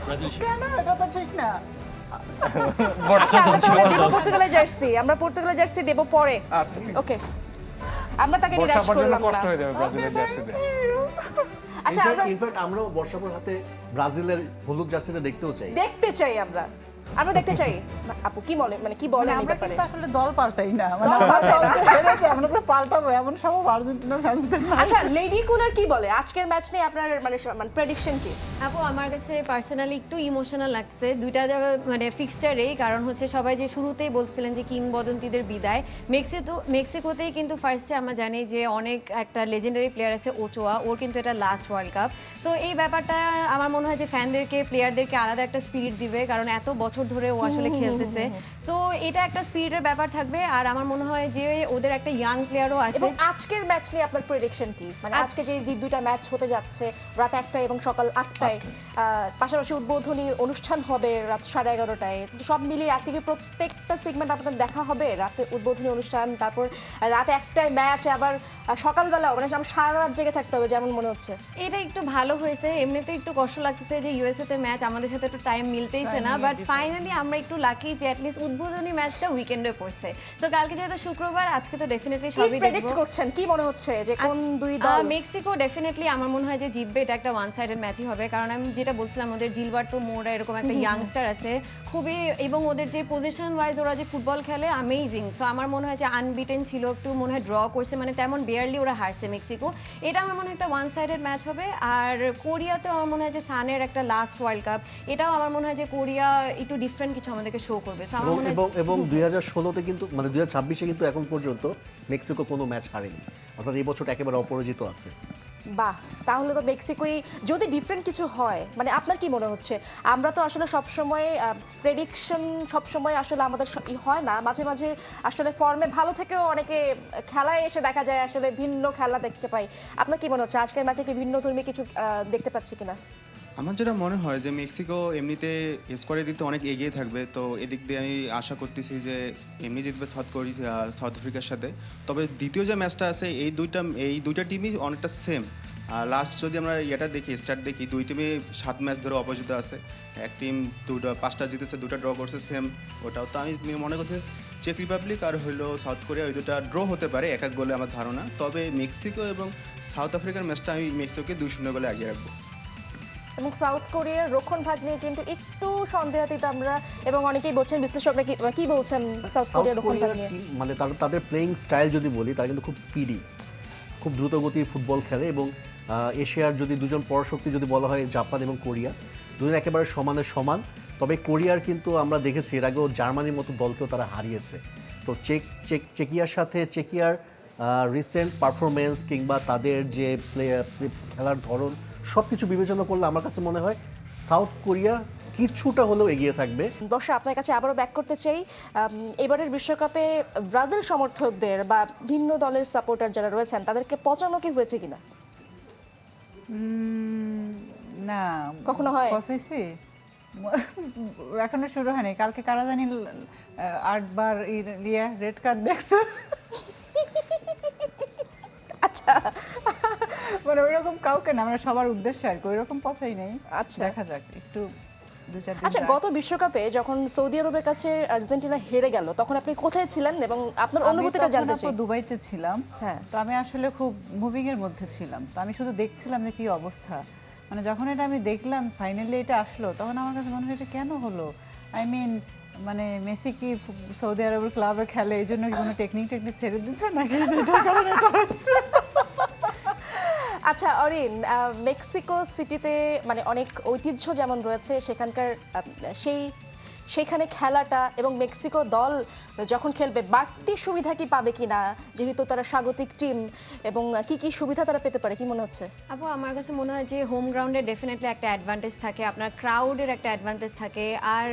ব্রাজিল কেন? এটা তো ঠিক না। আচ্ছা, আমরা তাহলে দেব পর্তুগালের জার্সি। আমরা পর্তুগালের জার্সি দেব পরে। আচ্ছা, ঠিক। ওকে, আমরা তাকে বর্ষা নিরাশ পর্যন্ত করলাম কষ্ট না। হয়ে যাবে ব্রাজিলের জার্সি দিয়ে। আচ্ছা, আমরা ইনফ্যাক্ট আমরাও বর্ষাপুর হাতে ব্রাজিলের হলুদ জার্সিটা দেখতেও চাই। দেখতে চাই, আমরা দেখতে চাই। না, আপু কি বলে, মানে কি বলেন এই আমরা ব্যাপারে? কিন্তু আসলে দল পাল্টাই না, মানে দল আমরা পাল্টাই দল না। যে হেরেছে আমরা যে পাল্টাবো এমন সব আর্জেন্টিনা ফ্যানদের না। আচ্ছা, লেডি কুলার কি বলে আজকের ম্যাচ নিয়ে আপনার মানে প্রেডিকশন কি? আপু, আমার কাছে পার্সোনালি একটু ইমোশনাল লাগছে দুইটা মানে ফিক্সচারেই, কারণ হচ্ছে সবাই যে শুরুতেই বলছিলেন যে কিংবদন্তিদের বিদায়, মেক্সিকোতেই কিন্তু ফার্স্টে আমরা জানি যে অনেক একটা লেজেন্ডারি প্লেয়ার আছে ওচোয়া, ওর কিন্তু এটা লাস্ট ওয়ার্ল্ড কাপ। সো এই ব্যাপারটা আমার মনে হয় যে ফ্যানদেরকে, প্লেয়ারদেরকে আলাদা একটা স্পিরিট দিবে, কারণ এত বছর ধরে ও আসলে খেলতেছে। সো এটা একটা স্পিরিটের ব্যাপার থাকবে। আর আমার মনে হয় যে ওদের একটা ইয়াং প্লেয়ারও আছে। এবং আজকের ম্যাচ নিয়ে আপনার প্রেডিকশন কি? মানে আজকে যে দুইটা ম্যাচ হতে যাচ্ছে, রাত 1টায় এবং সকাল 8টায়, পাশাপাশি উদ্বোধনী অনুষ্ঠান হবে রাত 11:30টায়, সব মিলিয়ে আজকে কি প্রত্যেকটা সেগমেন্ট আপনাদের দেখা হবে? রাতে উদ্বোধনী অনুষ্ঠান, তারপর রাত 1টায় ম্যাচ, আবার সকালবেলাও, মানে আমরা সারা রাত জেগে থাকতে হবে যেমন মনে হচ্ছে। এটা একটু ভালো হয়েছে। এমনিতে একটু কষ্ট লাগতেছে যে ইউএসএ তে ম্যাচ, আমাদের সাথে একটু টাইম মিলতেইছে না, বাট ফাইনালি আমরা একটু লাকি যে অ্যাটলিস্ট উদ্বোধনী ম্যাচটা উইকেন্ডে পড়ছে। তো কালকে যেহেতু শুক্রবার, আজকে তো ডেফিনেটলি কি সবই প্রেডিক্ট দেখবো। করছেন? কি মনে হচ্ছে যে কোন দুই দল? মেক্সিকো ডেফিনেটলি আমার মনে হয় যে জিতবে। এটা একটা ওয়ান সাইডেড ম্যাচই হবে, কারণ আমি যেটা বলছিলাম ওদের জিলবার্তো মোরা এরকম একটা ইয়াংস্টার আছে খুবই, এবং ওদের যে পজিশন ওয়াইজ ওরা যে ফুটবল খেলে অ্যামেজিং। সো আমার মনে হয় যে আনবিটেন ছিল, একটু মনে হয় ড্র করছে, মানে তেমন বেয়ারলি ওরা হারছে মেক্সিকো। এটা আমার মনে হয় একটা ওয়ান সাইডেড ম্যাচ হবে। আর কোরিয়াতেও আমার মনে হয় যে সানের একটা লাস্ট ওয়ার্ল্ড কাপ, এটাও আমার মনে হয় যে কোরিয়া একটু ডিফারেন্ট কিছু আমাদেরকে শো করবে। So আমার মনে হয় এবং 2016-তে কিন্তু, মানে 2026-এ কিন্তু এখন পর্যন্ত মেক্সিকো কোনো ম্যাচ হারেনি, অর্থাৎ এই বছর একেবারে অপরাজিত আছে। বাহ, তাহলে তো মেক্সিকোই যদি ডিফারেন্ট কিছু হয়, মানে আপনার কি মনে হচ্ছে? আমরা তো আসলে সবসময় প্রেডিকশন সবসময় আসলে আমাদের হয় না, মাঝে মাঝে আসলে ফর্মে ভালো থেকেও অনেকে খেলায় এসে দেখা যায় আসলে ভিন্ন খেলা দেখতে পাই। আপনার কি মনে হচ্ছে আজকের ম্যাচে কি ভিন্ন ধর্মী কিছু দেখতে পাচ্ছি কিনা? আমার যেটা মনে হয় যে মেক্সিকো এমনিতে স্কোয়ারের দিক থেকে অনেক এগিয়ে থাকবে, তো এদিক দিয়ে আমি আশা করতেছি যে এমনি জিতবে সাউথ আফ্রিকার সাথে। তবে দ্বিতীয় যে ম্যাচটা আছে এই দুইটা টিমই অনেকটা সেম। লাস্ট যদি আমরা ইয়েটা দেখি, স্টার্ট দেখি, দুই টিমে 7 ম্যাচ ধরে অপোজিট আছে। এক টিম 5টা জিতেছে, 2টা ড্র করছে, সেম ওটাও। তো আমি মনে করছি চেক রিপাবলিক আর হলো সাউথ কোরিয়া, ওই দুটা ড্র হতে পারে এক গোলে আমার ধারণা। তবে মেক্সিকো এবং সাউথ আফ্রিকার ম্যাচটা আমি মেক্সিকোকে 2-0 গোলে এগিয়ে রাখবো। এবং সাউথ কোরিয়ার রক্ষণ ভাগ নিয়ে কিন্তু একটু সন্দেহাতীত আমরা, এবং অনেকেই বলছেন, বিশ্লেষকরা কি বলছেন সাউথ কোরিয়ার রক্ষণ ভাগ নিয়ে? মানে তাদের প্লেইং স্টাইল যদি বলি, তারা কিন্তু খুব স্পিডি, খুব দ্রুতগতির ফুটবল খেলে। এবং এশিয়ার যদি দুজন পরাশক্তি যদি বলা হয় জাপান এবং কোরিয়া, দুজন একেবারে সমান। তবে কোরিয়ার কিন্তু আমরা দেখেছি এর আগেও জার্মানির মতো দলকেও তারা হারিয়েছে। তো চেকিয়ার সাথে চেকিয়ার রিসেন্ট পারফরমেন্স কিংবা তাদের যে খেলার ধরন সব কিছু বিবেচনা করলে আমার কাছে মনে হয় সাউথ কোরিয়া কিছুটা হলেও এগিয়ে থাকবে। বর্ষা, আপনার কাছে আবারও ব্যাক করতে চাই, এবারের বিশ্বকাপে ব্রাজিল সমর্থকদের বা ভিন্ন দলের সাপোর্টার যারা রয়েছেন তাদেরকে পচানো কি হয়েছে কিনা? না, কখনো হয়? পচাইছি এখনো শুরু হয়নি। কালকে কারা জানি 8 বার রেড কার্ড দেখছে। আচ্ছা, মানে ওইরকম কাউকে না, আমরা সবার উদ্দেশ্যে আর কি ওইরকম পচাই নেই। আচ্ছা, দেখা যাক একটু 2-4 দিন। আচ্ছা, গত বিশ্বকাপে যখন সৌদি আরবের কাছে আর্জেন্টিনা হেরে গেল, তখন আপনি কোথায় ছিলেন এবং আপনার অনুভূতিটা জানতে চাই। আমি দুবাইতে ছিলাম। হ্যাঁ, তো আমি আসলে খুব মুভিং এর মধ্যে ছিলাম। তো আমি শুধু দেখছিলাম যে কি অবস্থা। মানে যখন এটা আমি দেখলাম ফাইনালি এটা আসলো, তখন আমার কাছে মনে হয় এটা কেন হলো। আই মিন, মানে মেসি কি সৌদি আরবের ক্লাবে খেলে, এই জন্য কি কোনো টেকনিক ছেড়ে দিচ্ছে নাকি যেটার কারণে এটা হচ্ছে? আচ্ছা অরিন, মেক্সিকো সিটিতে মানে অনেক ঐতিহ্য যেমন রয়েছে, সেখানকার সেইখানে খেলাটা এবং মেক্সিকো দল যখন খেলবে বাড়তি সুবিধা কি পাবে কিনা, যেহেতু তারা স্বাগতিক টিম, এবং কি সুবিধা তারা পেতে পারে, কি মনে হচ্ছে? আপু, আমার কাছে মনে হয় যে হোম গ্রাউন্ডে ডেফিনেটলি একটা অ্যাডভান্টেজ থাকে, আপনার ক্রাউডের একটা অ্যাডভান্টেজ থাকে। আর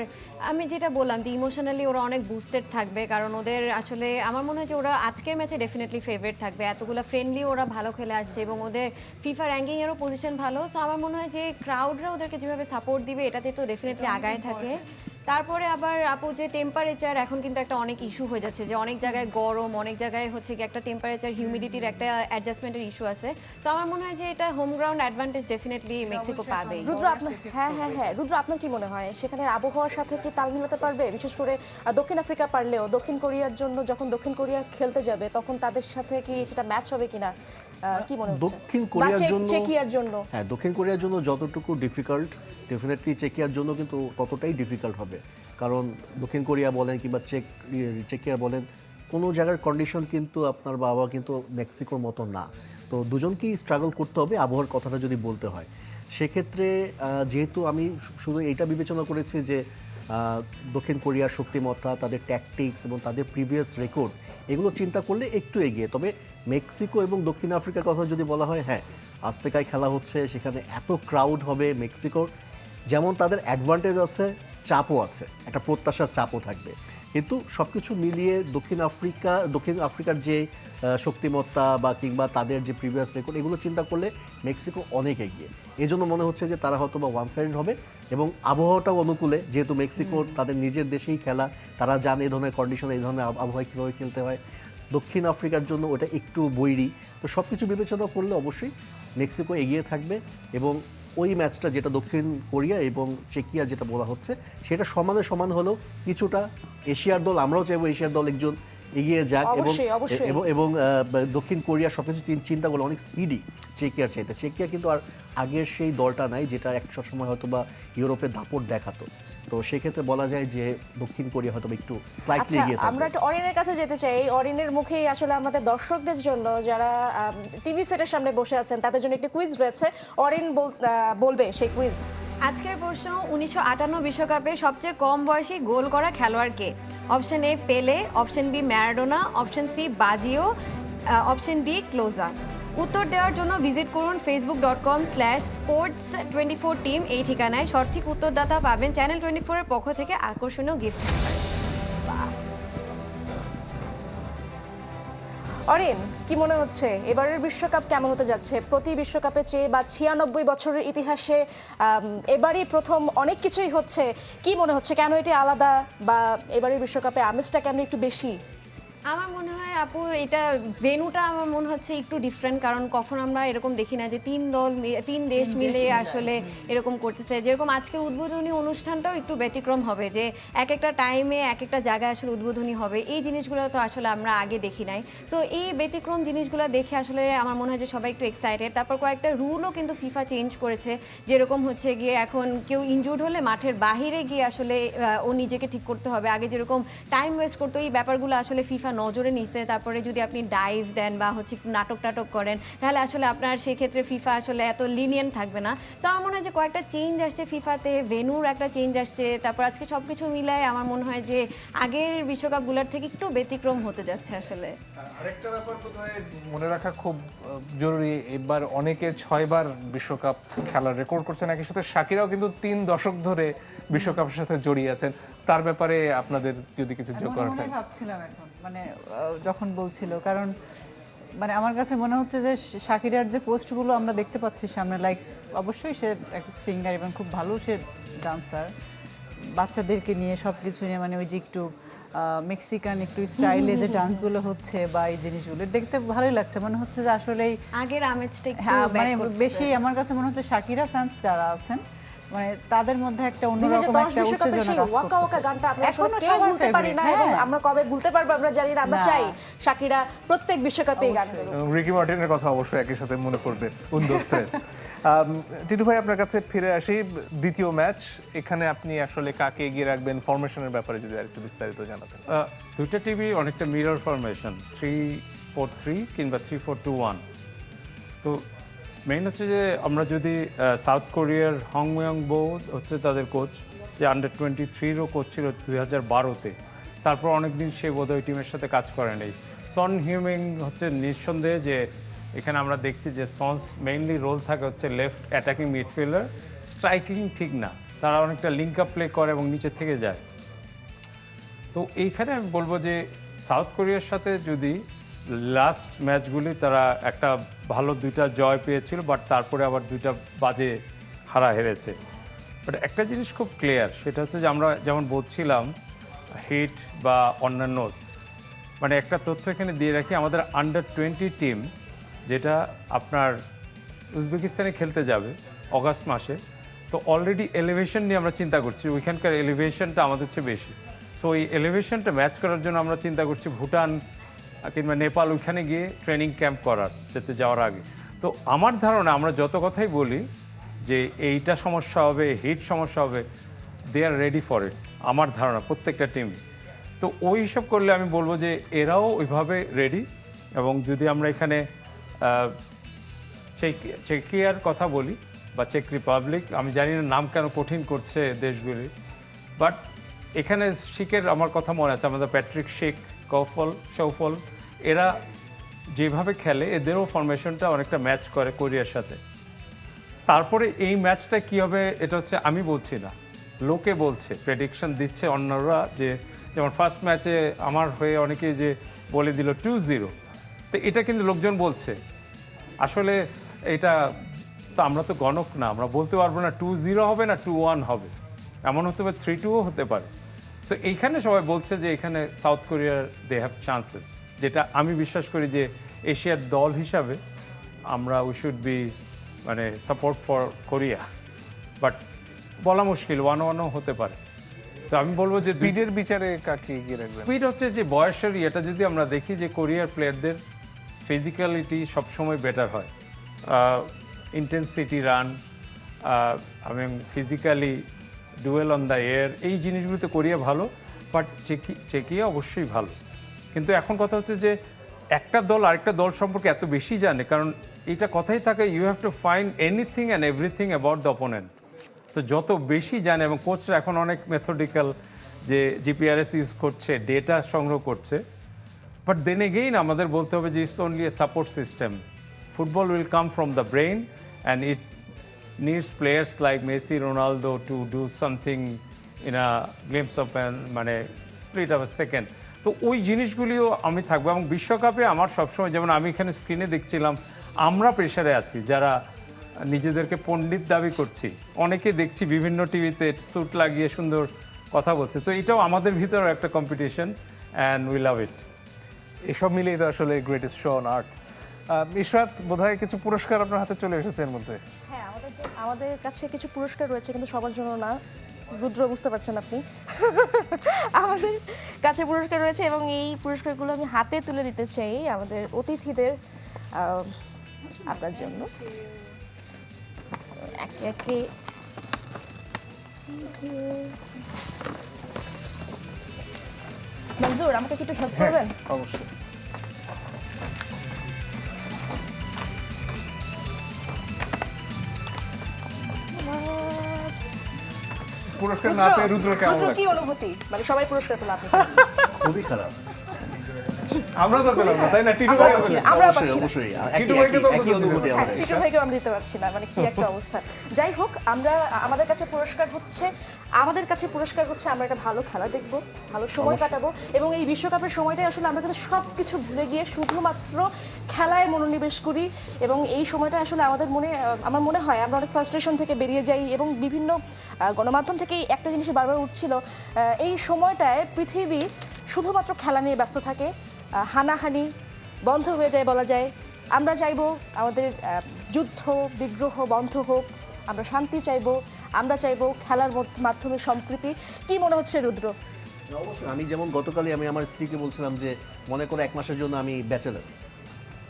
আমি যেটা বললাম যে ইমোশনালি ওরা অনেক বুস্টেড থাকবে, কারণ ওদের আসলে আমার মনে হয় যে ওরা আজকের ম্যাচে ডেফিনেটলি ফেভারিট থাকবে। এতগুলো ফ্রেন্ডলি ওরা ভালো খেলে আসছে এবং ওদের ফিফা র্যাঙ্কিংয়েরও পজিশন ভালো। সো আমার মনে হয় যে ক্রাউডরা ওদেরকে যেভাবে সাপোর্ট দিবে, এটাতে তো ডেফিনেটলি আগায় থাকে। তারপরে আবার আপু যে টেম্পারেচার এখন কিন্তু একটা অনেক ইস্যু হয়ে যাচ্ছে, যে অনেক জায়গায় গরম, অনেক জায়গায় হচ্ছে কি একটা টেম্পারেচার হিউমিডিটির একটা অ্যাডজাস্টমেন্টের ইস্যু আছে। তো আমার মনে হয় যে এটা home ground advantage definitely Mexico পাবে। রুদ্র, আপনার হ্যাঁ রুদ্র, আপনার কি মনে হয় সেখানে আবহাওয়ার সাথে কি তাল মিলাতে পারবে? বিশেষ করে দক্ষিণ আফ্রিকা পারলেও দক্ষিণ কোরিয়ার জন্য, যখন দক্ষিণ কোরিয়া খেলতে যাবে তখন তাদের সাথে কি সেটা ম্যাচ হবে কিনা, কি মনে হচ্ছে? দক্ষিণ কোরিয়ার জন্য, চেকিয়ার জন্য, হ্যাঁ, দক্ষিণ কোরিয়ার জন্য যতটুকু ডিফিকাল্ট, ডেফিনেটলি চেকিয়ার জন্য কিন্তু ততটাই ডিফিকাল্ট হবে। কারণ দক্ষিণ কোরিয়া বলেন কিংবা চেকিয়া বলেন, কোনো জায়গার কন্ডিশন কিন্তু আপনার বাবা কিন্তু মেক্সিকোর মতো না। তো দুজনকেই স্ট্রাগল করতে হবে আবহাওয়ার কথাটা যদি বলতে হয়। সেক্ষেত্রে যেহেতু আমি শুধু এইটা বিবেচনা করেছি যে দক্ষিণ কোরিয়ার শক্তিমত্তা, তাদের ট্যাকটিক্স এবং তাদের প্রিভিয়াস রেকর্ড, এগুলো চিন্তা করলে একটু এগিয়ে। তবে মেক্সিকো এবং দক্ষিণ আফ্রিকার কথা যদি বলা হয়, হ্যাঁ, আজতেকায় খেলা হচ্ছে, সেখানে এত ক্রাউড হবে। মেক্সিকোর যেমন তাদের অ্যাডভান্টেজ আছে, চাপও আছে, একটা প্রত্যাশার চাপও থাকবে। কিন্তু সব কিছু মিলিয়ে দক্ষিণ আফ্রিকার যে শক্তিমত্তা বা কিংবা তাদের যে প্রিভিয়াস রেকর্ড, এগুলো চিন্তা করলে মেক্সিকো অনেক এগিয়ে। এই জন্য মনে হচ্ছে যে তারা হয়তো বা ওয়ান সাইডেড হবে এবং আবহাওয়াটাও অনুকূলে, যেহেতু মেক্সিকোর তাদের নিজের দেশেই খেলা, তারা জানে এই ধরনের কন্ডিশনে, এই ধরনের আবহাওয়ায় কীভাবে খেলতে হয়। দক্ষিণ আফ্রিকার জন্য ওটা একটু বৈরী। তো সব কিছু বিবেচনা করলে অবশ্যই মেক্সিকো এগিয়ে থাকবে এবং ওই ম্যাচটা যেটা দক্ষিণ কোরিয়া এবং চেকিয়া যেটা বলা হচ্ছে, সেটা সমান হলেও কিছুটা এশিয়ার দল, আমরাও চাইবো এশিয়ার দল একজন এগিয়ে যাক। এবং দক্ষিণ কোরিয়া সবকিছু চিন্তা করলে অনেক স্পিডি চেকিয়ার চাইতে। চেকিয়া কিন্তু আর আগের সেই দলটা নাই যেটা একটা সময় হয়তো বা ইউরোপের দাপট দেখাতো। তো সেক্ষেত্রে বলা যায় যে দক্ষিণ কোরিয়া হয়তো একটু স্লাইটলি এগিয়ে থাকবে। আমরা একটা অরিনের কাছে যেতে চাই। অরিনের মুখেই আসলে আমাদের দর্শকদের জন্য, যারা টিভি সেটের সামনে বসে আছেন, তাদের জন্য একটি কুইজ রয়েছে। অরিন বলবে সেই কুইজ। আজকের প্রশ্ন, 1958 বিশ্বকাপে সবচেয়ে কম বয়সী গোল করা খেলোয়াড় কে? Option A Pele, option B Maradona, option C Baggio, option D Klose. উত্তর দেওয়ার জন্য ভিজিট করুন facebook.com/sports24team এই ঠিকানায়। সঠিক উত্তরদাতা পাবেন চ্যানেল 24 এর পক্ষ থেকে আকর্ষণীয় গিফট। অরিন, কি মনে হচ্ছে এবারের বিশ্বকাপ কেমন হতে যাচ্ছে? প্রতি বিশ্বকাপে চেয়ে বা 96 বছরের ইতিহাসে এবারই প্রথম অনেক কিছুই হচ্ছে, কি মনে হচ্ছে কেন এটি আলাদা, বা এবারের বিশ্বকাপে আমেজটা কেন একটু বেশি? আমার মনে হয় আপু এটা ভেন্যুটা আমার মনে হচ্ছে একটু ডিফারেন্ট, কারণ কখন আমরা এরকম দেখি না যে তিন দেশ মিলে আসলে এরকম করতেছে। যেরকম আজকের উদ্বোধনী অনুষ্ঠানটাও একটু ব্যতিক্রম হবে, যে এক একটা টাইমে এক একটা জায়গায় আসলে উদ্বোধনী হবে। এই জিনিসগুলো তো আসলে আমরা আগে দেখি নাই। সো এই ব্যতিক্রম জিনিসগুলো দেখে আসলে আমার মনে হয় যে সবাই একটু এক্সাইটেড। তারপর কয়েকটা রুলও কিন্তু ফিফা চেঞ্জ করেছে, যেরকম হচ্ছে গিয়ে এখন কেউ ইনজুর্ড হলে মাঠের বাহিরে গিয়ে আসলে ও নিজেকে ঠিক করতে হবে। আগে যেরকম টাইম ওয়েস্ট করতো, এই ব্যাপারগুলো আসলে ফিফা নজরে নিচ্ছে। তারপরে যদি আপনি ডাইভ দেন বা হচ্ছে নাটক করেন, তাহলে আসলে আপনার সেক্ষেত্রে ফিফা আসলে এত লিনিয়েন্ট থাকবে না। তো আমার মনে হয় যে কয়েকটা চেঞ্জ আসছে ফিফাতে, ভেন্যুর একটা চেঞ্জ আসছে। তারপর আজকে সবকিছু মিলায় আমার মনে হয় যে আগের বিশ্বকাপগুলোর থেকে একটু ব্যতিক্রম হতে যাচ্ছে আসলে। আরেকটা ব্যাপার বোধহয় মনে রাখা খুব জরুরি, এবার অনেকে 6 বার বিশ্বকাপ খেলার রেকর্ড করছেন, একই সাথে শাকিরাও কিন্তু 3 দশক ধরে বিশ্বকাপের সাথে জড়িয়ে আছেন। তার ব্যাপারে আপনাদের যদি কিছু যোগ করার থাকে। ভাবছিলাম এখন মানে যখন বলছিল, কারণ মানে আমার কাছে মনে হচ্ছে যে শাকিরার যে পোস্টগুলো আমরা দেখতে পাচ্ছি সামনে, লাইক অবশ্যই সে এক সিঙ্গার এবং খুব ভালো সে ডান্সার, বাচ্চাদেরকে নিয়ে সব কিছু নিয়ে, মানে ওই যে একটু মেক্সিকান একটু স্টাইলে যে ডান্সগুলো হচ্ছে বা এই জিনিসগুলো দেখতে ভালোই লাগছে। মনে হচ্ছে যে আসলেই আগের আমেজটা একটু হ্যাঁ, মানে back করছে। বেশি আমার কাছে মনে হচ্ছে শাকিরা ফ্যান্স যারা আছেন মানে তাদের মধ্যে একটা অন্যরকম একটা উত্তেজনা কাজ ওয়াকা ওয়াকা করতেছে। গানটা আমরা এখনো আসলে কেউ সবার ভুলতে পারি না, favorite, এবং হ্যাঁ। আমরা কবে ভুলতে পারবো আমরা জানি না। আমরা না। চাই শাকিরা প্রত্যেক বিশ্বকাপে এই গান গাবে। এবং রিকি মার্টিনের কথা অবশ্যই একই সাথে মনে পড়বে, উনদোস tres। টিটু ভাই, আপনার কাছে ফিরে আসি। দ্বিতীয় ম্যাচ, এখানে আপনি আসলে কাকে এগিয়ে রাখবেন, ফরমেশনের ব্যাপারে যদি আরেকটু বিস্তারিত জানাতেন। দুইটা টিভি অনেকটা মিরর ফরমেশন, 3-4-3 কিংবা 3-4-2-1। তো মেইন হচ্ছে যে আমরা যদি সাউথ কোরিয়ার হং মিয়ং-বো হচ্ছে তাদের কোচ, যে আন্ডার-23-ও কোচ ছিল 2012-তে, তারপর অনেকদিন সে বোধহয় টিমের সাথে কাজ করে নেই। সন হিউমিং হচ্ছে নিঃসন্দেহে যে এখানে আমরা দেখছি যে সন্স মেইনলি রোল থাকে হচ্ছে লেফট অ্যাটাকিং মিডফিল্ডার, স্ট্রাইকিং ঠিক না, তারা অনেকটা লিঙ্ক আপ প্লে করে এবং নিচে থেকে যায়। তো এইখানে আমি বলবো যে সাউথ কোরিয়ার সাথে যদি লাস্ট ম্যাচগুলি তারা একটা ভালো 2টা জয় পেয়েছিল, বাট তারপরে আবার 2টা বাজে হেরেছে। বাট একটা জিনিস খুব ক্লিয়ার, সেটা হচ্ছে যে আমরা যেমন বলছিলাম হিট বা অন্যান্য, মানে একটা তথ্য এখানে দিয়ে রাখি, আমাদের আন্ডার-20 টিম যেটা আপনার উজবেকিস্তানে খেলতে যাবে অগাস্ট মাসে, তো অলরেডি এলিভেশন নিয়ে আমরা চিন্তা করছি, ওইখানকার এলিভেশনটা আমাদের চেয়ে বেশি। সো এই এলিভেশনটা ম্যাচ করার জন্য আমরা চিন্তা করছি ভুটান কিংবা নেপাল ওইখানে গিয়ে ট্রেনিং ক্যাম্প করার, যাতে যাওয়ার আগে। তো আমার ধারণা, আমরা যত কথাই বলি যে এইটা সমস্যা হবে, হিট সমস্যা হবে, দে আর রেডি ফর ইট, আমার ধারণা প্রত্যেকটা টিমই। তো ওই হিসাব করলে আমি বলবো যে এরাও ওইভাবে রেডি। এবং যদি আমরা এখানে চেকিয়ার কথা বলি বা চেক রিপাবলিক, আমি জানি না নাম কেন কঠিন করছে দেশগুলি, বাট এখানে শিখের আমার কথা মনে আছে, আমাদের প্যাট্রিক শেখ, সৌফল, এরা যেভাবে খেলে এদেরও ফরমেশনটা অনেকটা ম্যাচ করে কোরিয়ার সাথে। তারপরে এই ম্যাচটা কী হবে এটা হচ্ছে আমি বলছি না, লোকে বলছে, প্রেডিকশন দিচ্ছে অন্যরা, যে যেমন ফার্স্ট ম্যাচে আমার হয়ে অনেকে যে বলে দিল 2-0, তো এটা কিন্তু লোকজন বলছে। আসলে এটা তো আমরা তো গণক না, আমরা বলতে পারবো না 2-0 হবে না 2-1 হবে, এমন হতে পারে 3-2ও হতে পারে। তো এইখানে সবাই বলছে যে এখানে সাউথ কোরিয়ার দে হ্যাভ চান্সেস, যেটা আমি বিশ্বাস করি যে এশিয়ার দল হিসাবে আমরা উই শুড বি মানে সাপোর্ট ফর কোরিয়া, বাট বলা মুশকিল, 1-1ও হতে পারে। তো আমি বলবো যে স্পিডের বিচারে কাকে এগিয়ে রাখবেন? স্পিড হচ্ছে যে বয়সের এটা যদি আমরা দেখি যে কোরিয়ার প্লেয়ারদের ফিজিক্যালিটি সবসময় বেটার হয়, ইন্টেন্সিটি রান এবং physically dual on the air, এই জিনিসগুলোতে কোরিয়া ভালো, বাট চেকিয়া অবশ্যই ভালো। কিন্তু এখন কথা হচ্ছে যে একটা দল আরেকটা দল সম্পর্কে এত বেশি জানে, কারণ এইটা কথাই থাকে you have to find anything and everything about the opponent. তো যত বেশি জানে, এবং কোচরা এখন অনেক মেথডিক্যাল যে জিপিআরএস ইউজ করছে, ডেটা সংগ্রহ করছে, বাট দেন এগেইন আমাদের বলতে হবে যে it's only a support system. football will come from the brain and it needs players like Messi, Ronaldo to do something in a glimpse of মানে split of a second. তো ওই জিনিসগুলিও আমি থাকবো এবং বিশ্বকাপে আমার সবসময় যেমন আমি এখানে স্ক্রিনে দেখছিলাম আমরা প্রেশারে আছি যারা নিজেদেরকে পণ্ডিত দাবি করছি অনেকে দেখছি বিভিন্ন টিভিতে স্যুট লাগিয়ে সুন্দর কথা বলছে তো এটাও আমাদের ভিতরে একটা কম্পিটিশন অ্যান্ড উই লাভ ইট এসব মিলিয়ে তো আসলে greatest show on earth. Ishrat, বোধহয় কিছু পুরস্কার আপনার হাতে চলে এসেছে এর মধ্যে। হ্যাঁ, আমাদের কাছে কিছু পুরস্কার রয়েছে, কিন্তু সবার জন্য না। রুদ্র, বুঝতে পারছেন আপনি। আমাদের কাছে পুরস্কার রয়েছে এবং এই পুরস্কারগুলো আমি হাতে তুলে দিতে চাই আমাদের অতিথিদের আপনার জন্য। একে একে মঞ্জুর, আমাকে একটু হেল্প করবেন? অবশ্যই। পুরস্কার না পেয়ে রুদ্র কেমন রুদ্র, কি লাগছে? অনুভূতি? মানে সবাই পুরস্কার পেল, আপনি খুবই খারাপ। আমরা তো পেলাম না, তাই না? টিটু ভাই পেলেন। আমরা অবশ্যই পাচ্ছি না। অবশ্যই টিটু ভাইকে তো একই অনুভূতি হ্যাঁ, আমাদের। টিটু ভাইকেও আমরা দিতে পারছি না, মানে কি একটা অবস্থা। যাই হোক, আমাদের কাছে পুরস্কার হচ্ছে আমরা একটা ভালো খেলা দেখব, ভালো সময় কাটাবো এবং এই বিশ্বকাপের সময়টাই আসলে আমরা কিন্তু সব কিছু ভুলে গিয়ে শুধুমাত্র খেলায় মনোনিবেশ করি এবং এই সময়টা আসলে আমার মনে হয় আমরা অনেক ফ্রাস্ট্রেশন থেকে বেরিয়ে যাই এবং বিভিন্ন গণমাধ্যম থেকে একটা জিনিস বারবার উঠছিল, এই সময়টায় পৃথিবী শুধুমাত্র খেলা নিয়ে ব্যস্ত থাকে, হানাহানি বন্ধ হয়ে যায় বলা যায়। আমরা চাইবো আমাদের যুদ্ধ বিগ্রহ বন্ধ হোক, আমরা শান্তি চাইবো, আমরা চাইবো খেলার মাধ্যমে সম্প্রীতি। কি মনে হচ্ছে রুদ্র? অবশ্যই আমি যেমন গতকালই আমি আমার স্ত্রীকে বলছিলাম যে মনে করো 1 মাসের জন্য আমি ব্যাচেলর,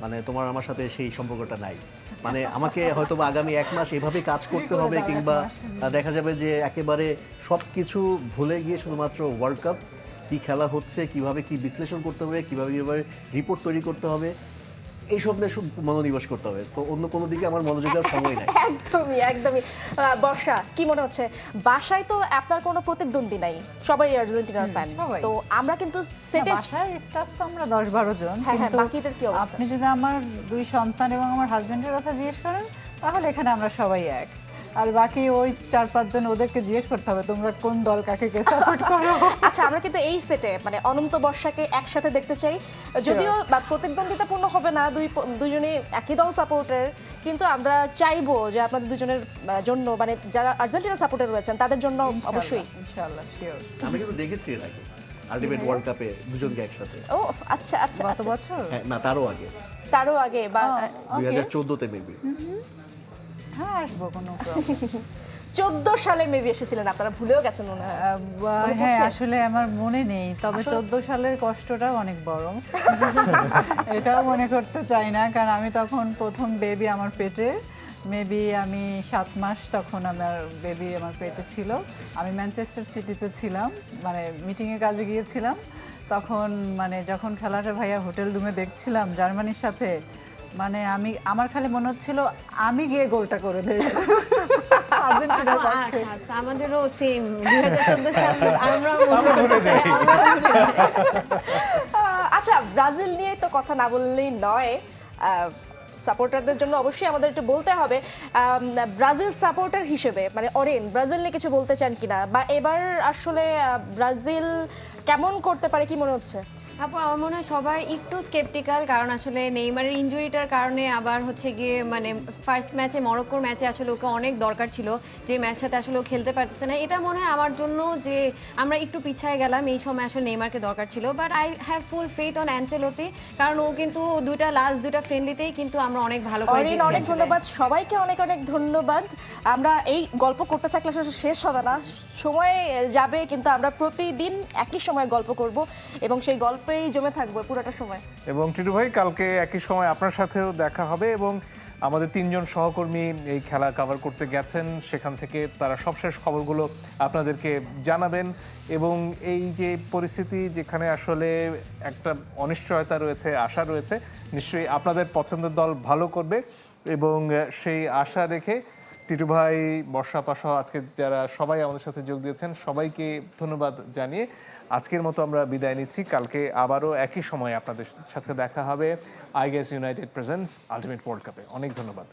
মানে তোমার আমার সাথে সেই সম্পর্কটা নাই, মানে আমাকে হয়তো বা আগামী 1 মাস এভাবে কাজ করতে হবে কিংবা দেখা যাবে যে একেবারে সব কিছু ভুলে গিয়ে শুধুমাত্র ওয়ার্ল্ড কাপ কি খেলা হচ্ছে, কিভাবে কি বিশ্লেষণ করতে হবে, কিভাবে রিপোর্ট তৈরি করতে হবে, এইসব নিয়ে শুধু মনোনিবেশ করতে হবে। তো অন্য কোনো দিকে আমার মনোযোগ দেওয়ার সময় নাই। একদমই। বর্ষা, কি মনে হচ্ছে? বাসায় তো আপনার কোনো প্রতিদ্বন্দ্বী নাই, সবাই আর্জেন্টিনার ফ্যান, সবাই। তো আমরা কিন্তু সেটে বাসার স্টাফ তো আমরা 10-12 জন, হ্যাঁ, কিন্তু বাকিদের কি অবস্থা? আপনি যদি আমার 2 সন্তান এবং আমার হাজবেন্ডের কথা জিজ্ঞেস করেন তাহলে এখানে আমরা সবাই এক, আর বাকি ওই 4-5 জন ওদেরকে জিজ্ঞেস করতে হবে তোমরা কোন দল কাকে কে সাপোর্ট করো। আচ্ছা, আমরা কিন্তু এই সেটে মানে অনন্ত বর্ষাকে একসাথে দেখতে চাই, যদিও প্রতিদ্বন্দ্বিতাপূর্ণ হবে না, দুজনে একই দল সাপোর্টার, কিন্তু আমরা চাইবো যে আপনাদের দুজনের জন্য মানে যারা আর্জেন্টিনা সাপোর্টার রয়েছেন তাদের জন্য অবশ্যই। ইনশাআল্লাহ, শিওর। আমি কিন্তু দেখেছি এর আগে আলটিমেট ওয়ার্ল্ড কাপে দুজনকে একসাথে। ও আচ্ছা আচ্ছা, গত বছর হ্যাঁ, না তারও আগে, তারও আগে বা 2014-তে মেবি। হ্যাঁ, আসবো, কোনো প্রবলেম। 14 সালে মেবি এসেছিলেন, আপনারা ভুলেও গেছেন মনে হয়। হ্যাঁ, আসলে আমার মনে নেই, তবে 14 সালের কষ্টটাও অনেক বড়। এটাও মনে করতে চাই না, কারণ আমি তখন প্রথম বেবি আমার পেটে, মেবি আমি 7 মাস তখন আমার বেবি আমার পেটে ছিল। আমি ম্যানচেস্টার সিটিতে ছিলাম, মানে মিটিংয়ের কাজে গিয়েছিলাম তখন, মানে যখন খেলাটা ভাইয়া হোটেল রুমে দেখছিলাম জার্মানির সাথে, মানে আমার খালি মনে হচ্ছিল আমি গিয়ে গোলটা করে দেই আর্জেন্টিনার পক্ষে। আমাদেরও সেম 2014 সাল আমরা আচ্ছা, ব্রাজিল নিয়ে তো কথা না বললেই নয়, সাপোর্টারদের জন্য অবশ্যই আমাদের একটু বলতে হবে। ব্রাজিল সাপোর্টার হিসেবে মানে অরেন, ব্রাজিল নিয়ে কিছু বলতে চান কিনা, বা এবার আসলে ব্রাজিল কেমন করতে পারে কি মনে হচ্ছে? আপু, আমার মনে হয় সবাই একটু স্কেপটিক্যাল, কারণ আসলে নেইমারের ইনজুরিটার কারণে, আবার হচ্ছে গিয়ে মানে ফার্স্ট ম্যাচে মরক্কোর ম্যাচে আসলে ওকে অনেক দরকার ছিল, যে ম্যাচটাতে আসলে ও খেলতে পারতেছে না। এটা মনে হয় আমার জন্য যে আমরা একটু পিছিয়ে গেলাম, এই সময় আসলে নেইমারকে দরকার ছিল। But I have full faith on Ancelotti, কারণ ও কিন্তু লাস্ট দুইটা ফ্রেন্ডলিতেই কিন্তু আমরা অনেক ভালো করে জিতেছি। অনেক ধন্যবাদ সবাইকে, অনেক অনেক ধন্যবাদ। আমরা এই গল্প করতে থাকলে আসলে শেষ হবে না, সময় যাবে, কিন্তু আমরা প্রতিদিন একই সময় গল্প করব এবং সেই গল্পেই জমে থাকবো পুরোটা সময়। এবং টিটু ভাই, কালকে একই সময় আপনার সাথেও দেখা হবে এবং আমাদের 3 জন সহকর্মী এই খেলা কভার করতে গেছেন, সেখান থেকে তারা সবশেষ খবরগুলো আপনাদেরকে জানাবেন। এবং এই যে পরিস্থিতি যেখানে আসলে একটা অনিশ্চয়তা রয়েছে, আশা রয়েছে, নিশ্চয়ই আপনাদের পছন্দের দল ভালো করবে এবং সেই আশা রেখে টিটু ভাই, বর্ষা, পাশা, আজকে যারা সবাই আমাদের সাথে যোগ দিয়েছেন সবাইকে ধন্যবাদ জানিয়ে আজকের মতো আমরা বিদায় নিচ্ছি। কালকে আবারও একই সময়ে আপনাদের সাথে দেখা হবে I guess United presents ultimate world কাপে। অনেক ধন্যবাদ।